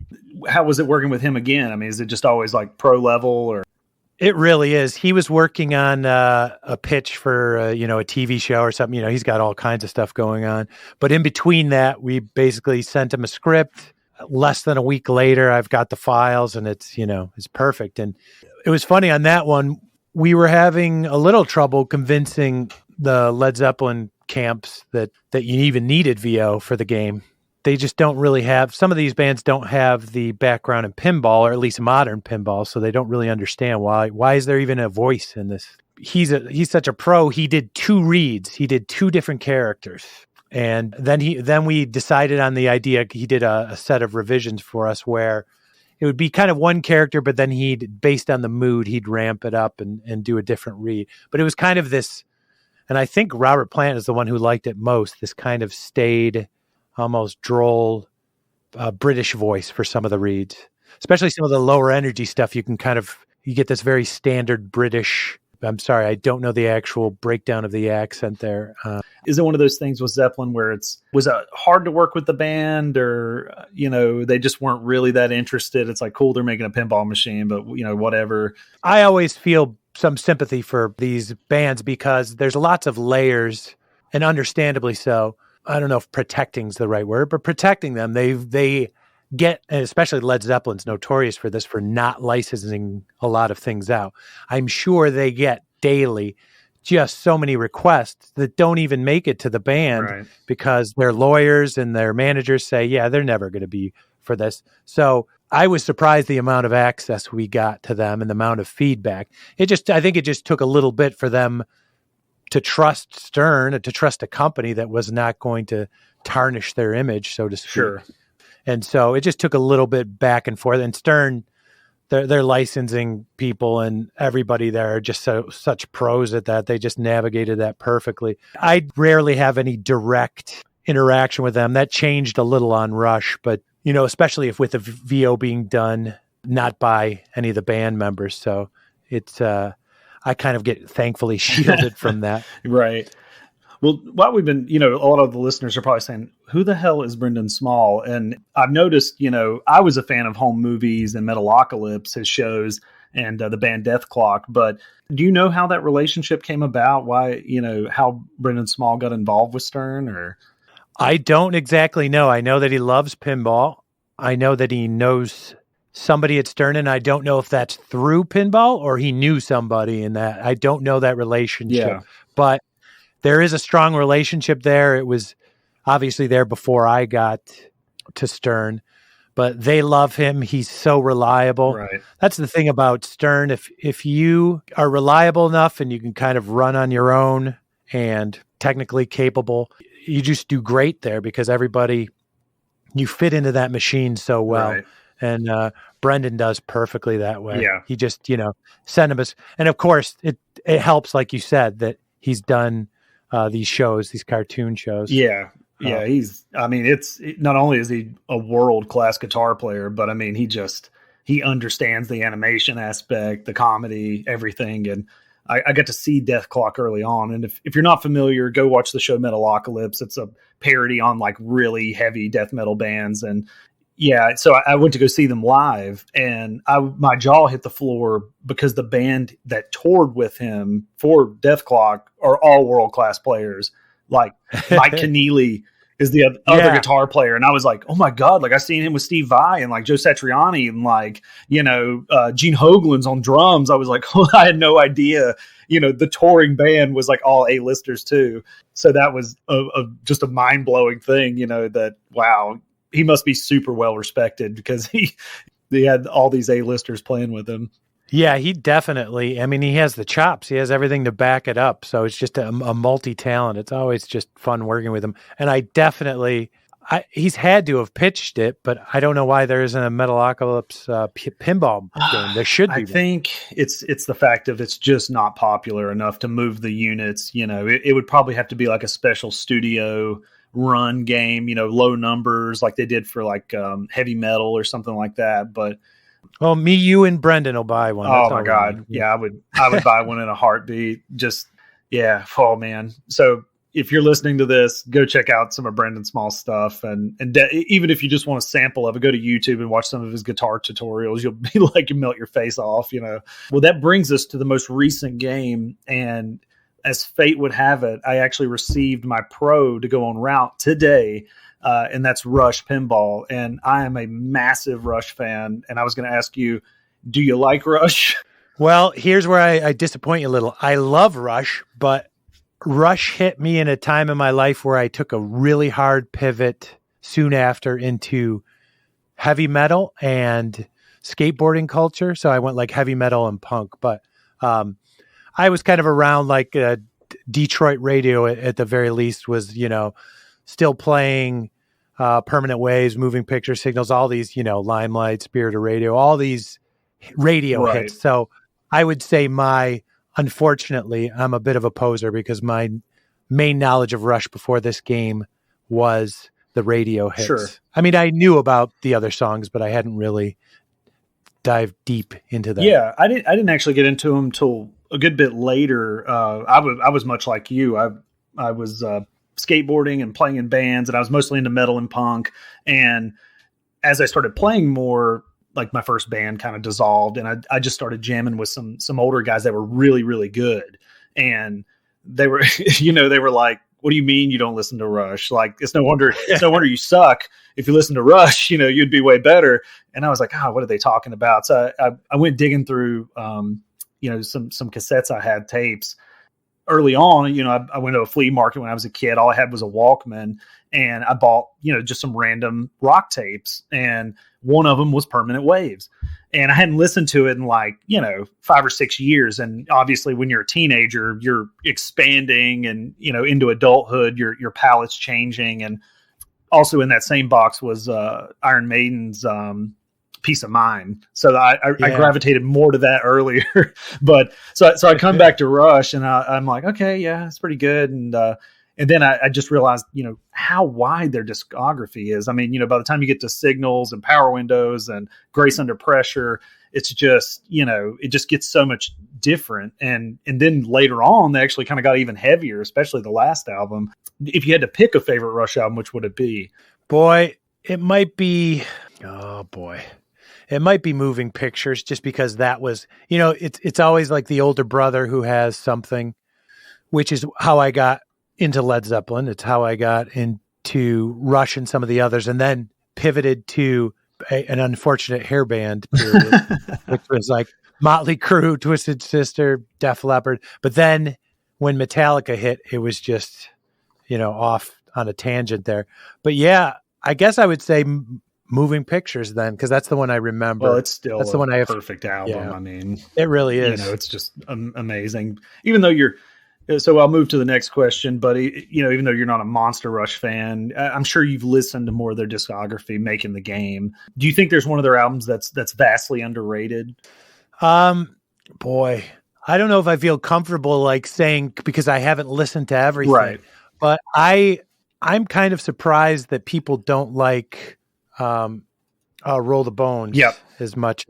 How was it working with him again? I mean, is it just always like pro level, or? It really is. He was working on a pitch for, a TV show or something. He's got all kinds of stuff going on. But in between that, we basically sent him a script. Less than a week later, I've got the files, and it's perfect. And it was funny on that one. We were having a little trouble convincing the Led Zeppelin camps that you even needed VO for the game. They just don't really have, some of these bands don't have the background in pinball, or at least modern pinball, so they don't really understand why is there even a voice in this. He's such a pro. He did 2 reads. He did 2 different characters. And then we decided on the idea. He did a set of revisions for us where it would be kind of one character, but then based on the mood, he'd ramp it up and do a different read. But it was kind of this, and I think Robert Plant is the one who liked it most, this kind of staid, almost droll British voice for some of the reads, especially some of the lower energy stuff. You get this very standard British. I'm sorry, I don't know the actual breakdown of the accent there. Is it one of those things with Zeppelin where was it hard to work with the band, or, they just weren't really that interested? It's like, cool, they're making a pinball machine, but whatever. I always feel some sympathy for these bands because there's lots of layers, and understandably so. I don't know if protecting is the right word, but protecting them. They get, and especially Led Zeppelin's notorious for this, for not licensing a lot of things out. I'm sure they get daily just so many requests that don't even make it to the band because their lawyers and their managers say, yeah, they're never going to be for this. So I was surprised the amount of access we got to them and the amount of feedback. I think it just took a little bit for them to trust Stern, to trust a company that was not going to tarnish their image, so to speak. Sure. And so it just took a little bit back and forth. And Stern, their licensing people and everybody there are just such pros at that. They just navigated that perfectly. I rarely have any direct interaction with them. That changed a little on Rush, but especially if with the VO being done not by any of the band members. So it's I kind of get thankfully shielded from that. Right. Well, while we've been, a lot of the listeners are probably saying, who the hell is Brendan Small? And I've noticed, I was a fan of Home Movies and Metalocalypse, his shows, and the band Death Clock. But do you know how that relationship came about? Why, how Brendan Small got involved with Stern? Or I don't exactly know. I know that he loves pinball. I know that he knows somebody at Stern, and I don't know if that's through pinball or he knew somebody in that. I don't know that relationship, but there is a strong relationship there. It was obviously there before I got to Stern, but they love him. He's so reliable. Right. That's the thing about Stern. If you are reliable enough and you can kind of run on your own and technically capable, you just do great there because you fit into that machine so well. Right. And Brendan does perfectly that way. Yeah. He just, send him and of course it helps, like you said, that he's done these shows, these cartoon shows. Yeah. Yeah. It's not only is he a world-class guitar player, but he understands the animation aspect, the comedy, everything. And I got to see Death Clock early on. And if you're not familiar, go watch the show Metalocalypse. It's a parody on like really heavy death metal bands. And yeah, so I went to go see them live, and my jaw hit the floor because the band that toured with him for Death Clock are all world-class players. Like Mike Keneally is the other guitar player. And I was like, oh my God, like I seen him with Steve Vai and like Joe Satriani and like, Gene Hoglan's on drums. I was like, oh, I had no idea, the touring band was like all A-listers too. So that was just a mind-blowing thing, that, wow, he must be super well respected because he had all these A-listers playing with him. Yeah, he definitely, he has the chops. He has everything to back it up. So it's just a multi-talent. It's always just fun working with him. And he's had to have pitched it, but I don't know why there isn't a Metalocalypse pinball game. There should be. I think it's the fact of it's just not popular enough to move the units. It would probably have to be like a special studio run game, low numbers like they did for like heavy metal or something like that. But well, me, you, and Brendan will buy one. Oh my God. Yeah, I would buy one in a heartbeat. Just, yeah. Oh man. So if you're listening to this, go check out some of Brendan Small's stuff. And even if you just want a sample of it, go to YouTube and watch some of his guitar tutorials. You'll be like, you melt your face off, Well, that brings us to the most recent game. And as fate would have it, I actually received my pro to go on route today. And that's Rush Pinball. And I am a massive Rush fan. And I was going to ask you, do you like Rush? Well, here's where I disappoint you a little. I love Rush, but Rush hit me in a time in my life where I took a really hard pivot soon after into heavy metal and skateboarding culture. So I went like heavy metal and punk, but I was kind of around like Detroit radio at the very least was, still playing Permanent Waves, Moving Picture Signals, all these, Limelight, Spirit of Radio, all these radio hits. So I would say unfortunately, I'm a bit of a poser because my main knowledge of Rush before this game was the radio hits. Sure. I knew about the other songs, but I hadn't really dived deep into that. Yeah, I didn't actually get into them till a good bit later. I was much like you. I was skateboarding and playing in bands, and I was mostly into metal and punk. And as I started playing more, like my first band kind of dissolved, and I just started jamming with some older guys that were really, really good. And they were, they were like, what do you mean you don't listen to Rush? Like, it's no wonder you suck. If you listen to Rush, you'd be way better. And I was like, what are they talking about? So I went digging through, some cassettes I had, tapes. Early on, I went to a flea market when I was a kid. All I had was a Walkman, and I bought, just some random rock tapes. And one of them was Permanent Waves. And I hadn't listened to it in 5 or 6 years. And obviously when you're a teenager, you're expanding and, into adulthood, your palate's changing. And also in that same box was Iron Maiden's Peace of Mind. So I gravitated more to that earlier. But so I come back to Rush and I'm like, okay, yeah, it's pretty good. And then I just realized, how wide their discography is. I mean, by the time you get to Signals and Power Windows and Grace Under Pressure, it's just, it just gets so much different. And then later on, they actually kind of got even heavier, especially the last album. If you had to pick a favorite Rush album, which would it be? Boy, it might be, it might be Moving Pictures, just because that was, it's always like the older brother who has something, which is how I got into Led Zeppelin. It's how I got into Rush and some of the others, and then pivoted to an unfortunate hair band period, which was like Motley Crue, Twisted Sister, Def Leppard. But then when Metallica hit, it was just, off on a tangent there. But yeah, I guess I would say Moving Pictures then, because that's the one I remember. Well, it's still the one I have. Perfect album. Yeah. I mean, it really is. It's just amazing. Even though so I'll move to the next question, but even though you're not a Monster Rush fan, I'm sure you've listened to more of their discography making the game. Do you think there's one of their albums that's vastly underrated? Boy, I don't know if I feel comfortable saying, because I haven't listened to everything. Right. But I'm kind of surprised that people don't like Roll the Bones as much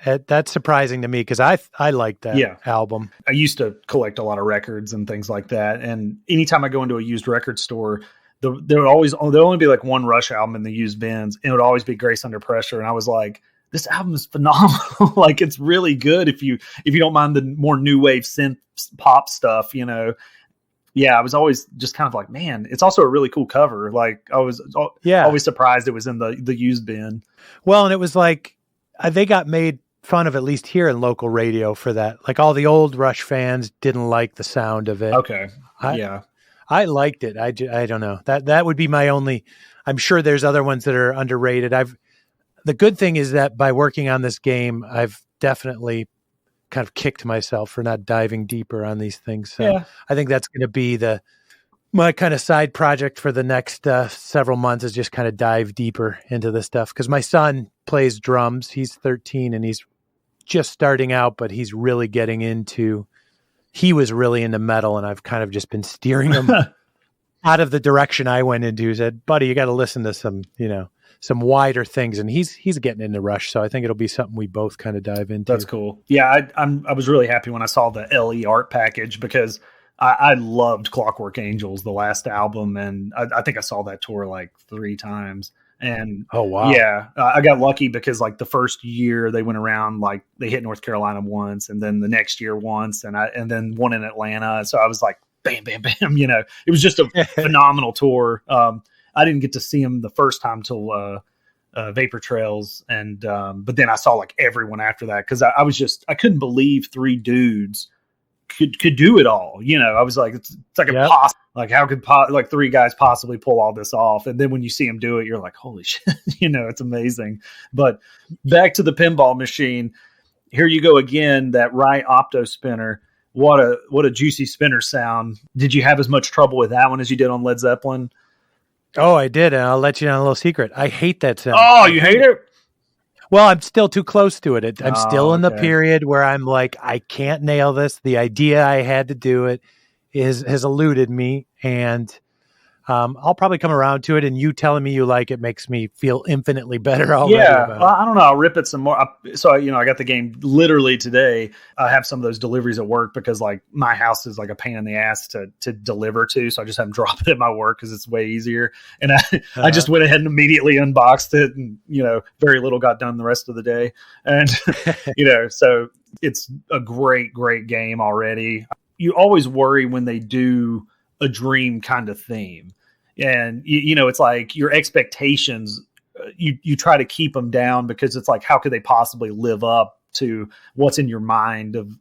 as that's surprising to me, because I like that album. I used to collect a lot of records and things like that, and anytime I go into a used record store, there'll only be like one Rush album in the used bins, and it would always be Grace Under Pressure. And I was like, this album is phenomenal. It's really good if you don't mind the more new wave synth pop stuff, Yeah, I was always just kind of like, man, it's also a really cool cover. I was always surprised it was in the used bin. Well, and it was like, they got made fun of, at least here in local radio, for that. Like, all the old Rush fans didn't like the sound of it. Okay. I liked it. I don't know. That would be my only. I'm sure there's other ones that are underrated. The good thing is that by working on this game, I've definitely kind of kicked myself for not diving deeper on these things. So I think that's going to be my kind of side project for the next several months, is just kind of dive deeper into this stuff. Because my son plays drums. He's 13 and he's just starting out, but he's really getting into, he was really into metal, and I've kind of just been steering him out of the direction I went into. He said, buddy, you got to listen to some wider things, and he's getting into Rush. So I think it'll be something we both kind of dive into. That's cool. Yeah. I was really happy when I saw the LE art package, because I loved Clockwork Angels, the last album. And I think I saw that tour like 3 times. And oh, wow. Yeah, I got lucky because the first year they went around, they hit North Carolina once, and then the next year once, and then one in Atlanta. So I was like, bam, bam, bam, it was just a phenomenal tour. I didn't get to see him the first time till Vapor Trails, and but then I saw everyone after that, because I couldn't believe 3 dudes could do it all. I was like, it's like impossible. How could 3 guys possibly pull all this off? And then when you see them do it, you're like, holy shit, it's amazing. But back to the pinball machine. Here you go again, that right opto spinner. What a juicy spinner sound. Did you have as much trouble with that one as you did on Led Zeppelin? Oh, I did. And I'll let you know a little secret. I hate that sound. Oh, you hate it? Well, I'm still too close to it. I'm still in the period where I'm like, I can't nail this. The idea I had to do it has eluded me. And I'll probably come around to it, and you telling me you like it makes me feel infinitely better already. Yeah, well, I don't know. I'll rip it some more. I got the game literally today. I have some of those deliveries at work, because my house is a pain in the ass to deliver to. So I just have them drop it at my work because it's way easier. And I just went ahead and immediately unboxed it, and very little got done the rest of the day. And so it's a great, great game already. You always worry when they do a dream kind of theme, and it's like your expectations, you try to keep them down, because it's like, how could they possibly live up to what's in your mind of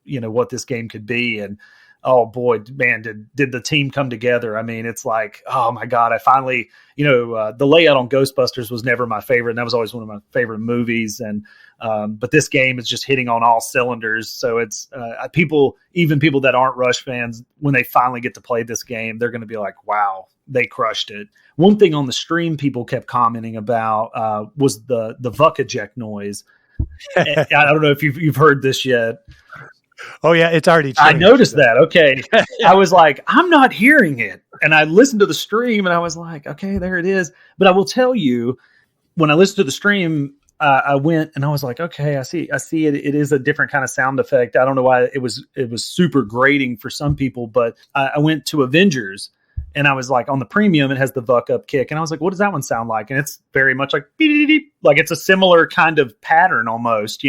what this game could be? And oh boy, man, did the team come together. I mean, it's like, oh my God, I finally, the layout on Ghostbusters was never my favorite. And that was always one of my favorite movies. And, but this game is just hitting on all cylinders. So it's even people that aren't Rush fans, when they finally get to play this game, they're going to be like, wow, they crushed it. One thing on the stream people kept commenting about was the Vuck eject noise. I don't know if you've heard this yet. Oh yeah, it's already changed. I noticed that. Okay. I was like, I'm not hearing it. And I listened to the stream and I was like, okay, there it is. But I will tell you, when I listened to the stream, I went and I was like, okay, I see it. It is a different kind of sound effect. I don't know why it was super grating for some people, but I went to Avengers and I was like, on the premium, it has the Vuck up kick. And I was like, what does that one sound like? And it's very much like, like it's a similar kind of pattern almost,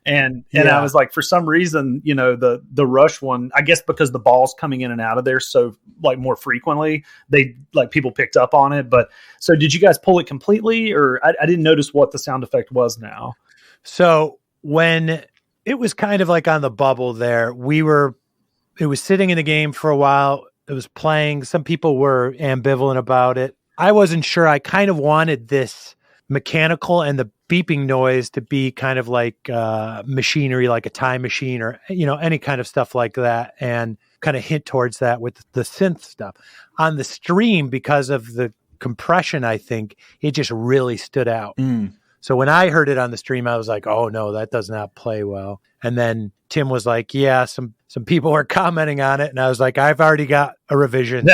And I was like, for some reason, the Rush one, I guess because the ball's coming in and out of there so like more frequently, they like people picked up on it. But so did you guys pull it completely, or I didn't notice what the sound effect was now? So when it was kind of like on the bubble there, it was sitting in the game for a while. It was playing. Some people were ambivalent about it. I wasn't sure. I kind of wanted this mechanical and the beeping noise to be kind of like machinery, like a time machine or, any kind of stuff like that, and kind of hint towards that with the synth stuff. On the stream, because of the compression, I think it just really stood out. So when I heard it on the stream, I was like, oh no, that does not play well. And then Tim was like, yeah, some people were commenting on it. And I was like, I've already got a revision.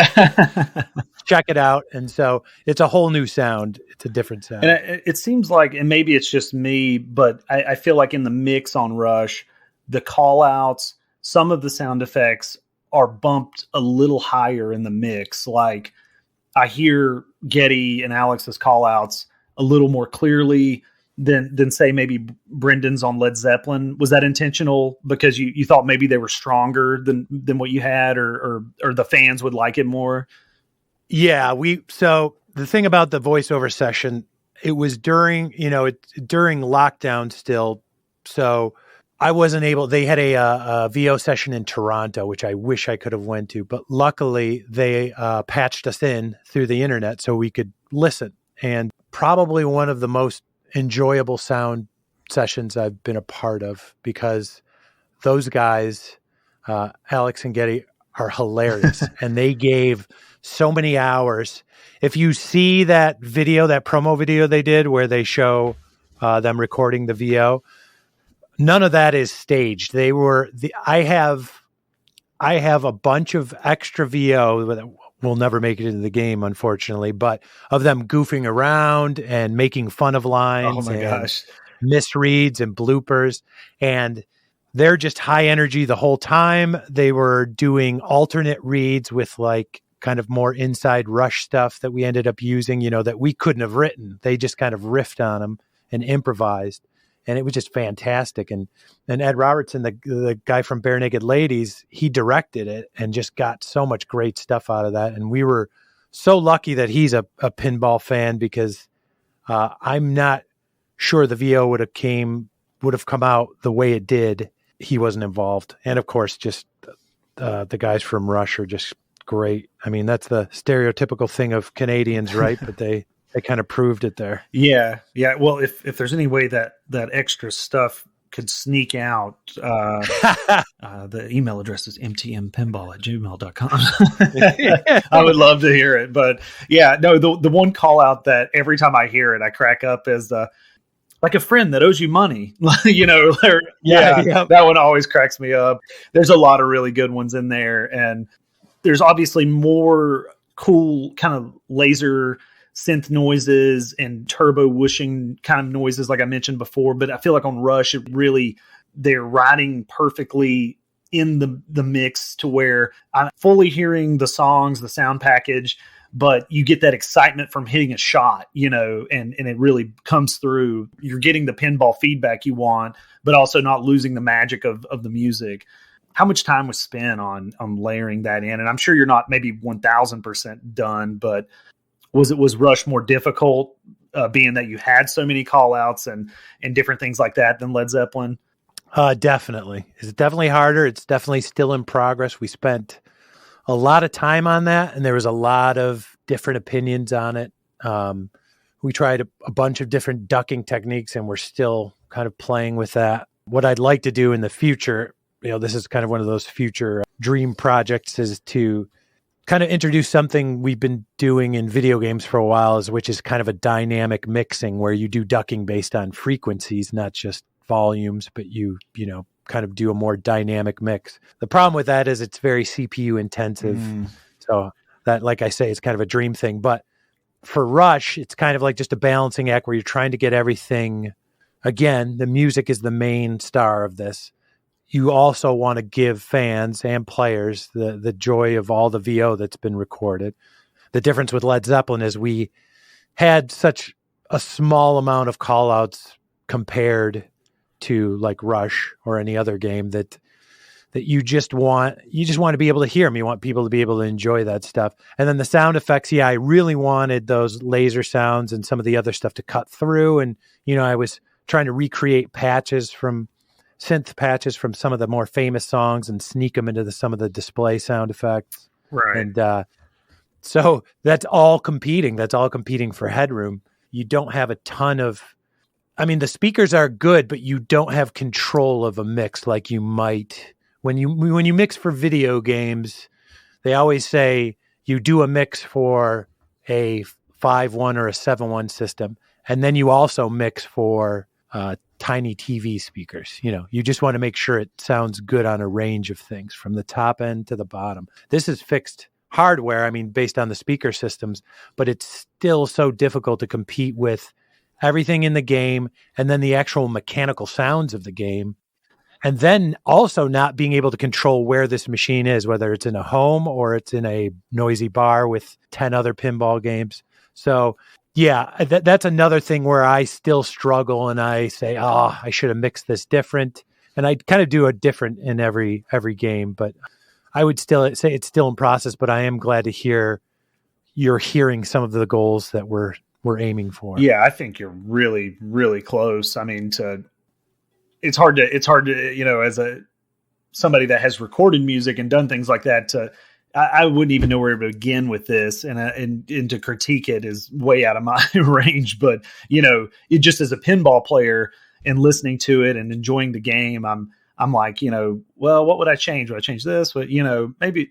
Check it out. And so it's a whole new sound. It's a different sound. And it seems like, and maybe it's just me, but I feel like in the mix on Rush, the call outs, some of the sound effects are bumped a little higher in the mix. Like I hear Getty and Alex's call outs a little more clearly than say maybe Brendan's on Led Zeppelin. Was that intentional because you thought maybe they were stronger than what you had, or the fans would like it more? Yeah, so the thing about the voiceover session, it was during lockdown still. So I wasn't able, they had a VO session in Toronto, which I wish I could have went to, but luckily they patched us in through the internet so we could listen. And probably one of the most enjoyable sound sessions I've been a part of, because those guys, Alex and Getty, are hilarious. And they gave so many hours. If you see that video, that promo video they did where they show them recording the VO, none of that is staged. I have a bunch of extra VO that will never make it into the game, unfortunately, but of them goofing around and making fun of lines. Oh my gosh. Misreads and bloopers. And they're just high energy the whole time. They were doing alternate reads with like kind of more inside Rush stuff that we ended up using, that we couldn't have written. They just kind of riffed on them and improvised. And it was just fantastic. And Ed Robertson, the guy from Bare Naked Ladies, he directed it and just got so much great stuff out of that. And we were so lucky that he's a pinball fan, because I'm not sure the VO would have come out the way it did. He wasn't involved. And of course, just the guys from Rush are just great. I mean, that's the stereotypical thing of Canadians, right? But they kind of proved it there. Yeah. Well, if there's any way that extra stuff could sneak out, the email address is mtmpinball@gmail.com. I would love to hear it. But yeah, no, the one call out that every time I hear it, I crack up is like a friend that owes you money, that one always cracks me up. There's a lot of really good ones in there. And there's obviously more cool kind of laser synth noises and turbo whooshing kind of noises, like I mentioned before. But I feel like on Rush, they're riding perfectly in the mix to where I'm fully hearing the songs, the sound package, but you get that excitement from hitting a shot, and it really comes through. You're getting the pinball feedback you want, but also not losing the magic of the music. How much time was spent on layering that in? And I'm sure you're not maybe 1000% done, but was Rush more difficult, being that you had so many call outs and different things like that than Led Zeppelin? Definitely. It's definitely harder. It's definitely still in progress. We spent a lot of time on that, and there was a lot of different opinions on it. We tried a bunch of different ducking techniques, and we're still kind of playing with that. What I'd like to do in the future, this is kind of one of those future dream projects, is to kind of introduce something we've been doing in video games for a while, which is kind of a dynamic mixing where you do ducking based on frequencies, not just volumes, but you kind of do a more dynamic mix. The problem with that is it's very CPU intensive. So that, like I say, it's kind of a dream thing. But for Rush, it's kind of like just a balancing act where you're trying to get everything. Again, the music is the main star of this. You also want to give fans and players the joy of all the VO that's been recorded. The difference with Led Zeppelin is we had such a small amount of callouts compared to like Rush or any other game that you just want to be able to hear them. You want people to be able to enjoy that stuff. And then the sound effects, I really wanted those laser sounds and some of the other stuff to cut through. And, I was trying to recreate synth patches from some of the more famous songs and sneak them into some of the display sound effects. Right. And so that's all competing. That's all competing for headroom. You don't have a ton of, the speakers are good, but you don't have control of a mix like you might when you mix for video games. They always say you do a mix for a 5.1 or a 7.1 system, and then you also mix for tiny TV speakers. You just want to make sure it sounds good on a range of things from the top end to the bottom. This is fixed hardware, based on the speaker systems, but it's still so difficult to compete with everything in the game and then the actual mechanical sounds of the game. And then also not being able to control where this machine is, whether it's in a home or it's in a noisy bar with 10 other pinball games. So yeah, that's another thing where I still struggle and I say, I should have mixed this different. And I kind of do a different in every game, but I would still say it's still in process, but I am glad to hear you're hearing some of the goals that we're aiming for. Yeah, I think you're really, really close. It's hard to, as somebody that has recorded music and done things like that, I wouldn't even know where to begin with this, and to critique it is way out of my range. But it just as a pinball player and listening to it and enjoying the game, I'm like, well, what would I change? Would I change this? But maybe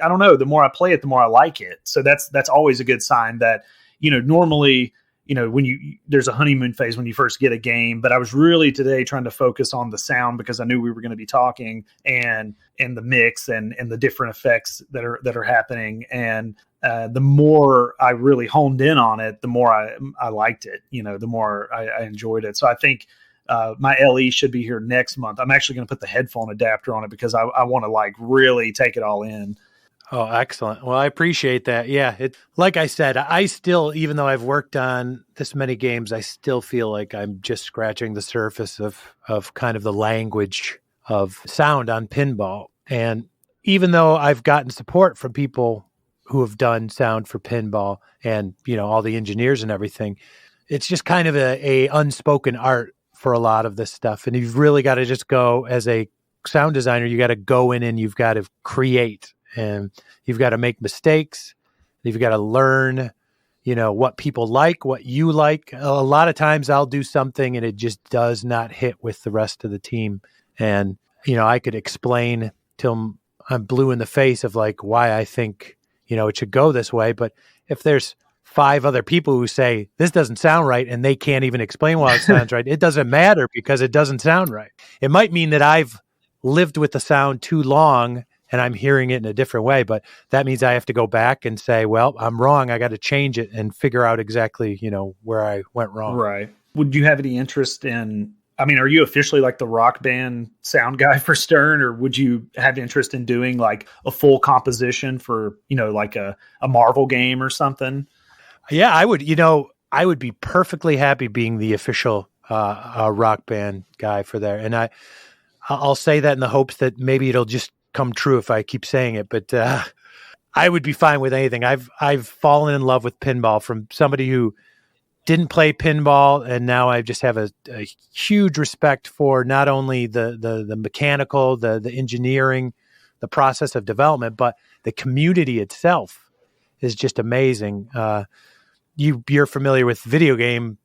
I don't know. The more I play it, the more I like it. So that's always a good sign that normally. When there's a honeymoon phase when you first get a game, but I was really today trying to focus on the sound because I knew we were going to be talking and the mix and the different effects that are happening. And the more I really honed in on it, the more I liked it, the more I enjoyed it. So I think my LE should be here next month. I'm actually going to put the headphone adapter on it because I want to really take it all in. Oh, excellent. Well, I appreciate that. Yeah. Like I said, I still, even though I've worked on this many games, I still feel like I'm just scratching the surface of kind of the language of sound on pinball. And even though I've gotten support from people who have done sound for pinball and, all the engineers and everything, it's just kind of a unspoken art for a lot of this stuff. And you've really got to just go as a sound designer, you got to go in and you've got to create. And you've got to make mistakes. You've got to learn, what people like, what you like. A lot of times I'll do something and it just does not hit with the rest of the team. And, I could explain till I'm blue in the face of why I think, it should go this way. But if there's 5 other people who say this doesn't sound right and they can't even explain why it sounds right, it doesn't matter because it doesn't sound right. It might mean that I've lived with the sound too long and I'm hearing it in a different way, but that means I have to go back and say, well, I'm wrong. I got to change it and figure out exactly, where I went wrong. Right. Would you have any interest in, are you officially the rock band sound guy for Stern, or would you have interest in doing a full composition for, a Marvel game or something? Yeah, I would, I would be perfectly happy being the official rock band guy for there. And I'll say that in the hopes that maybe it'll just come true if I keep saying it, but I would be fine with anything. I've fallen in love with pinball from somebody who didn't play pinball, and now I just have a huge respect for not only the mechanical, the engineering, the process of development, but the community itself is just amazing. You're familiar with video game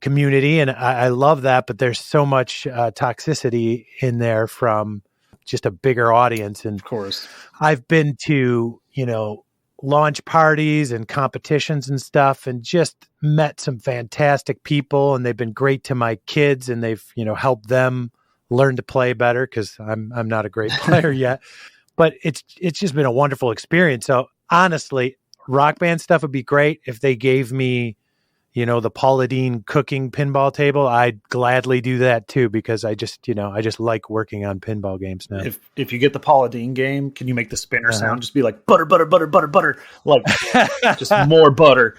community, and I love that, but there's so much toxicity in there from just a bigger audience. And Of course. I've been to, launch parties and competitions and stuff, and just met some fantastic people, and they've been great to my kids, and they've, helped them learn to play better, because I'm not a great player yet. But it's just been a wonderful experience. So honestly, Rock Band stuff would be great if they gave me, the Paula Deen cooking pinball table. I'd gladly do that too, because I just like working on pinball games now. If you get the Paula Deen game, can you make the spinner sound just be like butter, butter, butter, butter, butter, like just more butter?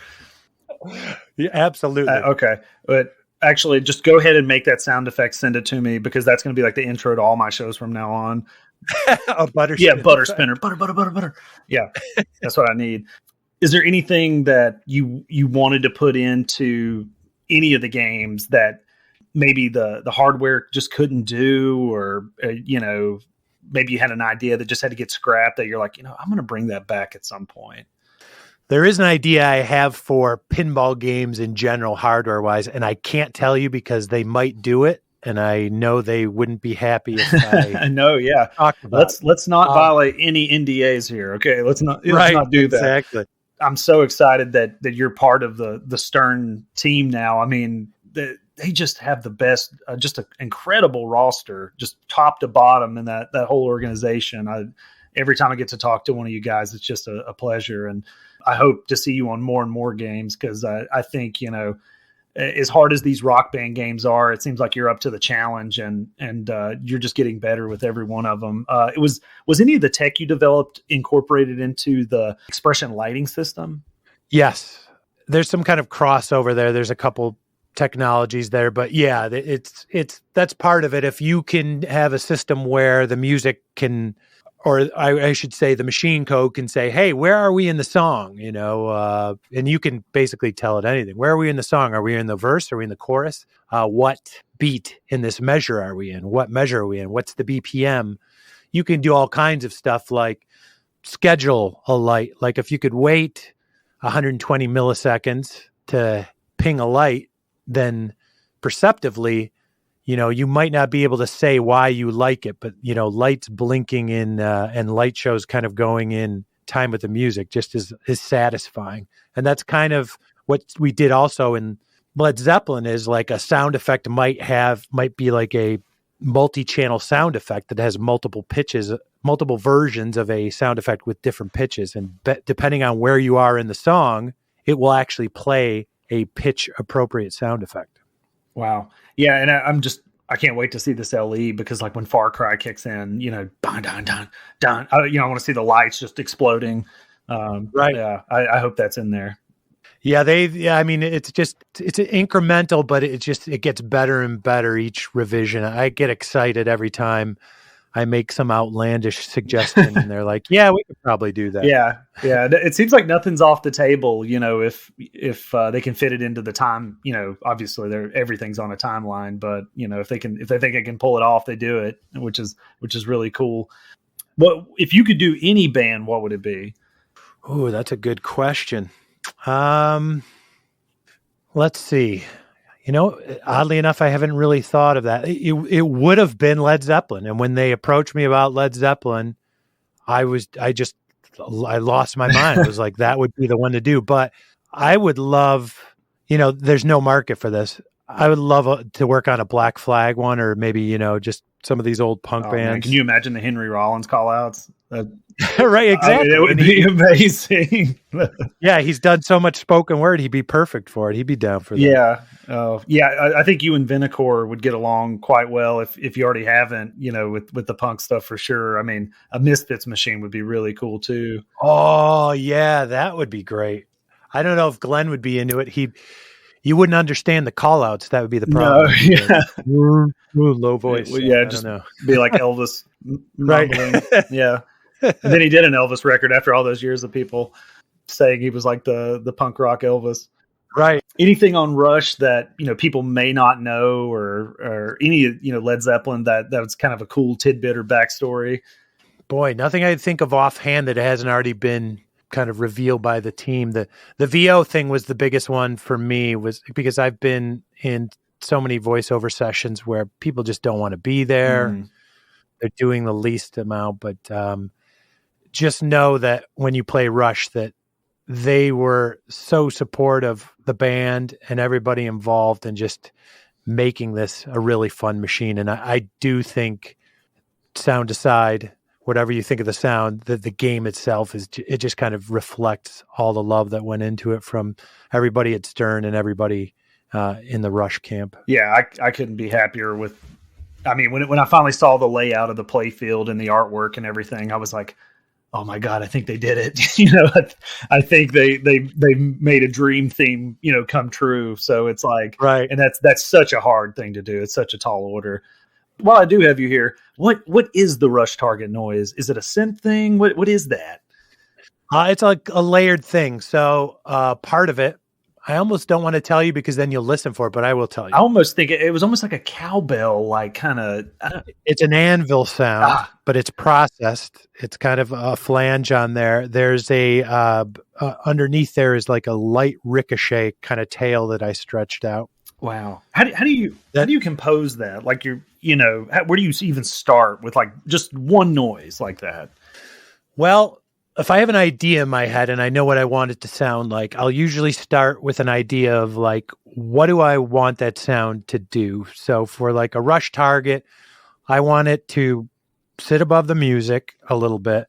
Yeah, absolutely. Okay, but actually, just go ahead and make that sound effect. Send it to me, because that's going to be like the intro to all my shows from now on. A butter, butter spinner, butter, butter, butter, butter. Yeah, that's what I need. Is there anything that you wanted to put into any of the games that maybe the hardware just couldn't do, or maybe you had an idea that just had to get scrapped that you're like, I'm going to bring that back at some point? There is an idea I have for pinball games in general, hardware wise, and I can't tell you because they might do it, and I know they wouldn't be happy if I know. Yeah. Let's not violate any NDAs here. Okay. Let's not do that. Exactly. I'm so excited that you're part of the Stern team now. I mean, they just have the best, just an incredible roster, just top to bottom, in that whole organization. Every time I get to talk to one of you guys, it's just a pleasure. And I hope to see you on more and more games, because I think, as hard as these Rock Band games are, it seems like you're up to the challenge, and you're just getting better with every one of them. Was any of the tech you developed incorporated into the expression lighting system? Yes, there's some kind of crossover there. There's a couple technologies there, but yeah, that's part of it. If you can have a system where the music can, or I should say the machine code can say, hey, where are we in the song? And you can basically tell it anything. Where are we in the song? Are we in the verse? Are we in the chorus? What beat in this measure are we in? What measure are we in? What's the BPM? You can do all kinds of stuff, like schedule a light. Like if you could wait 120 milliseconds to ping a light, then perceptively, you might not be able to say why you like it, but, lights blinking in and light shows kind of going in time with the music just is satisfying. And that's kind of what we did also in Led Zeppelin, is like a sound effect might be like a multi-channel sound effect that has multiple pitches, multiple versions of a sound effect with different pitches. And depending on where you are in the song, it will actually play a pitch appropriate sound effect. Wow. Yeah. And I can't wait to see this LE, because like when Far Cry kicks in, dun, dun, dun, dun, I want to see the lights just exploding. Right. Yeah. I hope that's in there. Yeah. I mean, it's incremental, but it gets better and better each revision. I get excited every time I make some outlandish suggestion and they're like, yeah, we could probably do that. Yeah. It seems like nothing's off the table, if they can fit it into the time, obviously everything's on a timeline, but if they think they can pull it off, they do it, which is really cool. What, if you could do any band, what would it be? Oh, that's a good question. Let's see. Oddly enough, I haven't really thought of that. It would have been Led Zeppelin. And when they approached me about Led Zeppelin, I lost my mind. I was like, that would be the one to do. But I would love, there's no market for this. I would love to work on a Black Flag one, or maybe, just some of these old punk bands. Man, can you imagine the Henry Rollins call outs? Right, exactly. It would be amazing. Yeah, he's done so much spoken word. He'd be perfect for it. He'd be down for that. Yeah. I think you and Vinicor would get along quite well if you already haven't, with the punk stuff for sure. I mean, a Misfits machine would be really cool too. Oh, yeah, that would be great. I don't know if Glenn would be into it. You wouldn't understand the call outs. That would be the problem. No, yeah. Low voice. Well, yeah, just be like Elvis. Right. Yeah. And then he did an Elvis record after all those years of people saying he was like the punk rock Elvis. Right. Anything on Rush that, people may not know, or any, Led Zeppelin that was kind of a cool tidbit or backstory? Boy, nothing I think of offhand that hasn't already been kind of revealed by the team. The VO thing was the biggest one for me, was because I've been in so many voiceover sessions where people just don't want to be there. They're doing the least amount, but just know that when you play Rush, that they were so supportive of the band and everybody involved and just making this a really fun machine. And I do think, sound aside, whatever you think of the sound, that the game itself it just kind of reflects all the love that went into it from everybody at Stern and everybody in the Rush camp. Yeah, I couldn't be happier with. I mean, when I finally saw the layout of the play field and the artwork and everything, I was like, oh my God, I think they did it. I think they made a dream theme, come true. So it's like, right. And that's such a hard thing to do. It's such a tall order. While I do have you here, what is the Rush target noise? Is it a synth thing? What is that? It's like a layered thing. So part of it, I almost don't want to tell you because then you'll listen for it, but I will tell you. I almost think it was almost like a cowbell, like kind of. It's an anvil sound, but it's processed. It's kind of a flange on there. There's a underneath there is like a light ricochet kind of tail that I stretched out. Wow. How do you compose that? Like where do you even start with like just one noise like that? Well, if I have an idea in my head and I know what I want it to sound like, I'll usually start with an idea of like, what do I want that sound to do? So for like a Rush target, I want it to sit above the music a little bit.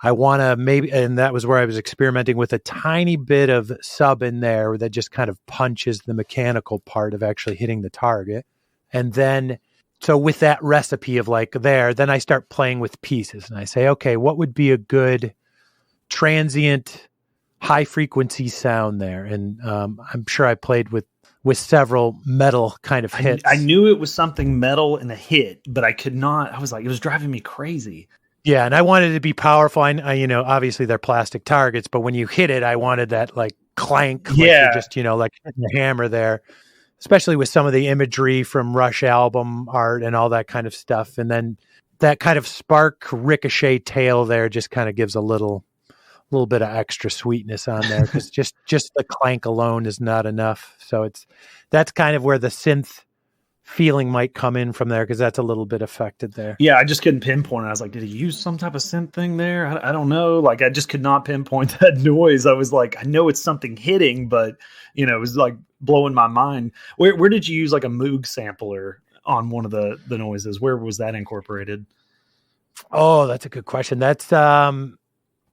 I want to maybe, and that was where I was experimenting with a tiny bit of sub in there that just kind of punches the mechanical part of actually hitting the target. And then, so with that recipe of like there, then I start playing with pieces and I say, okay, what would be a good transient high frequency sound there? And I'm sure I played with several metal kind of hits. I knew it was something metal in a hit, but I could not. I was like, it was driving me crazy. Yeah, and I wanted it to be powerful. I obviously they're plastic targets, but when you hit it, I wanted that like clank, like you're just like hitting the hammer there. Especially with some of the imagery from Rush album art and all that kind of stuff, and then that kind of spark ricochet tail there just kind of gives a little bit of extra sweetness on there, because just the clank alone is not enough. So that's kind of where the synth feeling might come in from there, because that's a little bit affected there. Yeah, I just couldn't pinpoint it. I was like, did he use some type of synth thing there? I don't know. Like, I just could not pinpoint that noise. I was like, I know it's something hitting, but it was like blowing my mind. Where did you use like a Moog sampler on one of the noises? Where was that incorporated? Oh, that's a good question. That's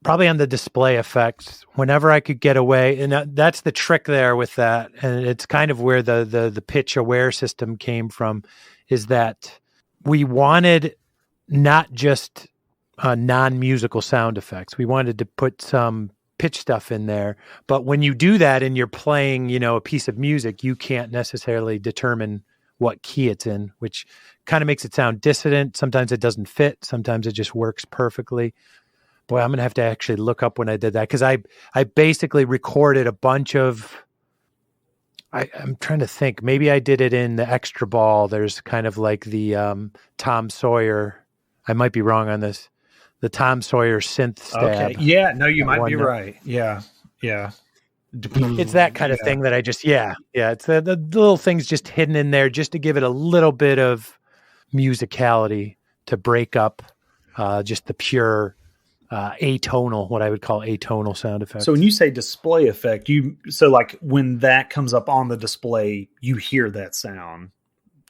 probably on the display effects. Whenever I could get away, and that's the trick there with that, and it's kind of where the pitch aware system came from, is that we wanted not just non-musical sound effects. We wanted to put some pitch stuff in there, but when you do that and you're playing, a piece of music, you can't necessarily determine what key it's in, which kind of makes it sound dissonant. Sometimes it doesn't fit. Sometimes it just works perfectly. Boy, I'm going to have to actually look up when I did that, because I basically recorded a bunch of, I'm trying to think, maybe I did it in the Extra Ball. There's kind of like the Tom Sawyer, I might be wrong on this, the Tom Sawyer synth stab. Okay. Yeah, no, you might be right. Yeah. It's that kind of thing that I just, it's the little things just hidden in there just to give it a little bit of musicality to break up just the pure atonal, what I would call atonal sound effects. So when you say display effect, so like when that comes up on the display, you hear that sound.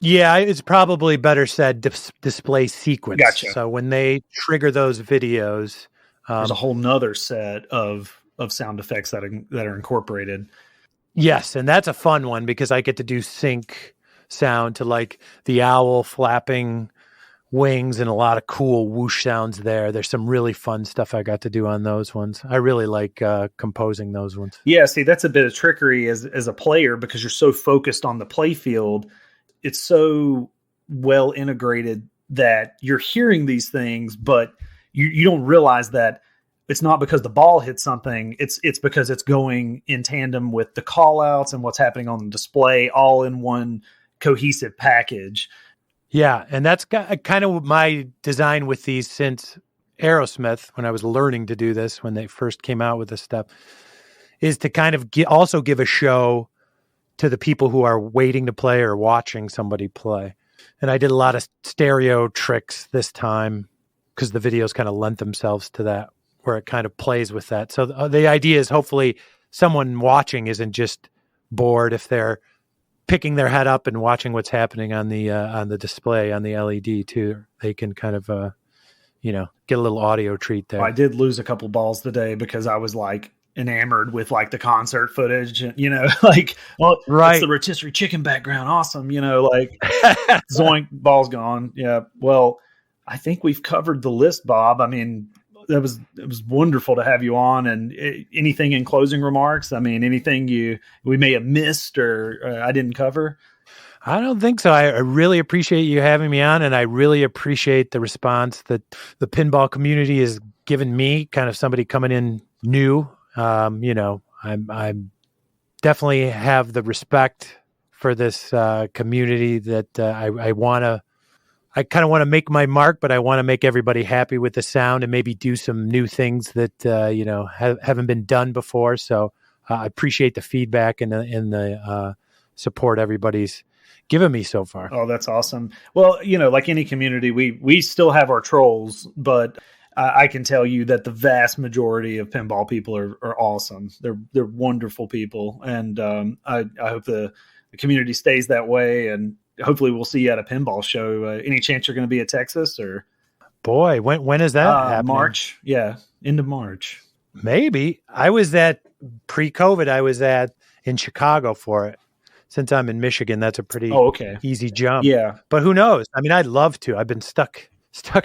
Yeah, it's probably better said display sequence. Gotcha. So when they trigger those videos, there's a whole nother set of sound effects that are incorporated. Yes, and that's a fun one because I get to do sync sound to like the owl flapping wings and a lot of cool whoosh sounds there. There's some really fun stuff I got to do on those ones. I really like composing those ones. Yeah, see, that's a bit of trickery as a player, because you're so focused on the play field. It's so well integrated that you're hearing these things, but you don't realize that it's not because the ball hit something. It's because it's going in tandem with the call outs and what's happening on the display, all in one cohesive package. Yeah, and that's kind of my design with these since Aerosmith, when I was learning to do this, when they first came out with this stuff, is to kind of also give a show to the people who are waiting to play or watching somebody play. And I did a lot of stereo tricks this time because the videos kind of lent themselves to that, where it kind of plays with that. So the idea is hopefully someone watching isn't just bored if they're picking their head up and watching what's happening on the display on the LED too. They can kind of get a little audio treat there. I did lose a couple balls today because I was like enamored with like the concert footage, like, well, right, it's the rotisserie chicken background, awesome, like zoink, ball's gone. Yeah, well, I think we've covered the list, Bob. I mean, it was wonderful to have you on. And anything in closing remarks? I mean, anything we may have missed or I didn't cover? I don't think so. I really appreciate you having me on, and I really appreciate the response that the pinball community has given me, kind of somebody coming in new. I'm definitely have the respect for this community that I kind of want to make my mark, but I want to make everybody happy with the sound and maybe do some new things that, haven't been done before. So I appreciate the feedback and the support everybody's given me so far. Oh, that's awesome. Well, like any community, we still have our trolls, but I can tell you that the vast majority of pinball people are awesome. They're wonderful people. And I hope the community stays that way, and hopefully we'll see you at a pinball show. Any chance you're going to be at Texas? Or boy, when is that happening? March. Yeah, end of March. Maybe. I was at pre-COVID. I was in Chicago for it. Since I'm in Michigan, that's a pretty easy jump. Yeah, but who knows? I mean, I'd love to. I've been stuck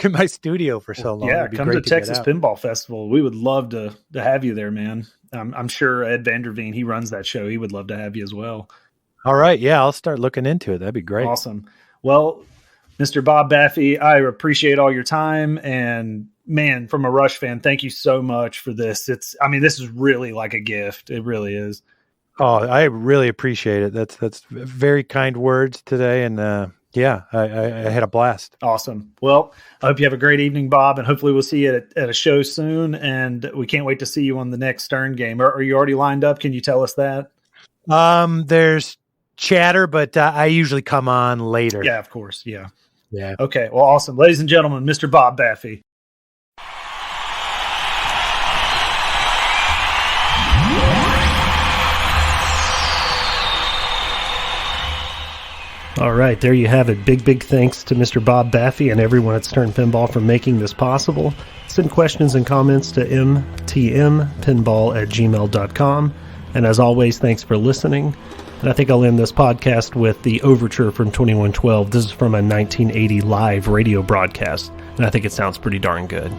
in my studio for so long. Yeah, come to Texas Pinball Festival. We would love to have you there, man. I'm sure Ed Vanderveen, he runs that show. He would love to have you as well. All right. Yeah, I'll start looking into it. That'd be great. Awesome. Well, Mr. Bob Baffy, I appreciate all your time. And man, from a Rush fan, thank you so much for this. This is really like a gift. It really is. Oh, I really appreciate it. That's very kind words today. And I had a blast. Awesome. Well, I hope you have a great evening, Bob, and hopefully we'll see you at a show soon. And we can't wait to see you on the next Stern game. Are you already lined up? Can you tell us that? There's chatter, but I usually come on later. Yeah, of course. Yeah. Yeah. Okay. Well, awesome. Ladies and gentlemen, Mr. Bob Baffy. All right, there you have it. Big thanks to Mr. Bob Baffy and everyone at Stern Pinball for making this possible. Send questions and comments to mtmpinball@gmail.com. And as always, thanks for listening. And I think I'll end this podcast with the overture from 2112. This is from a 1980 live radio broadcast, and I think it sounds pretty darn good.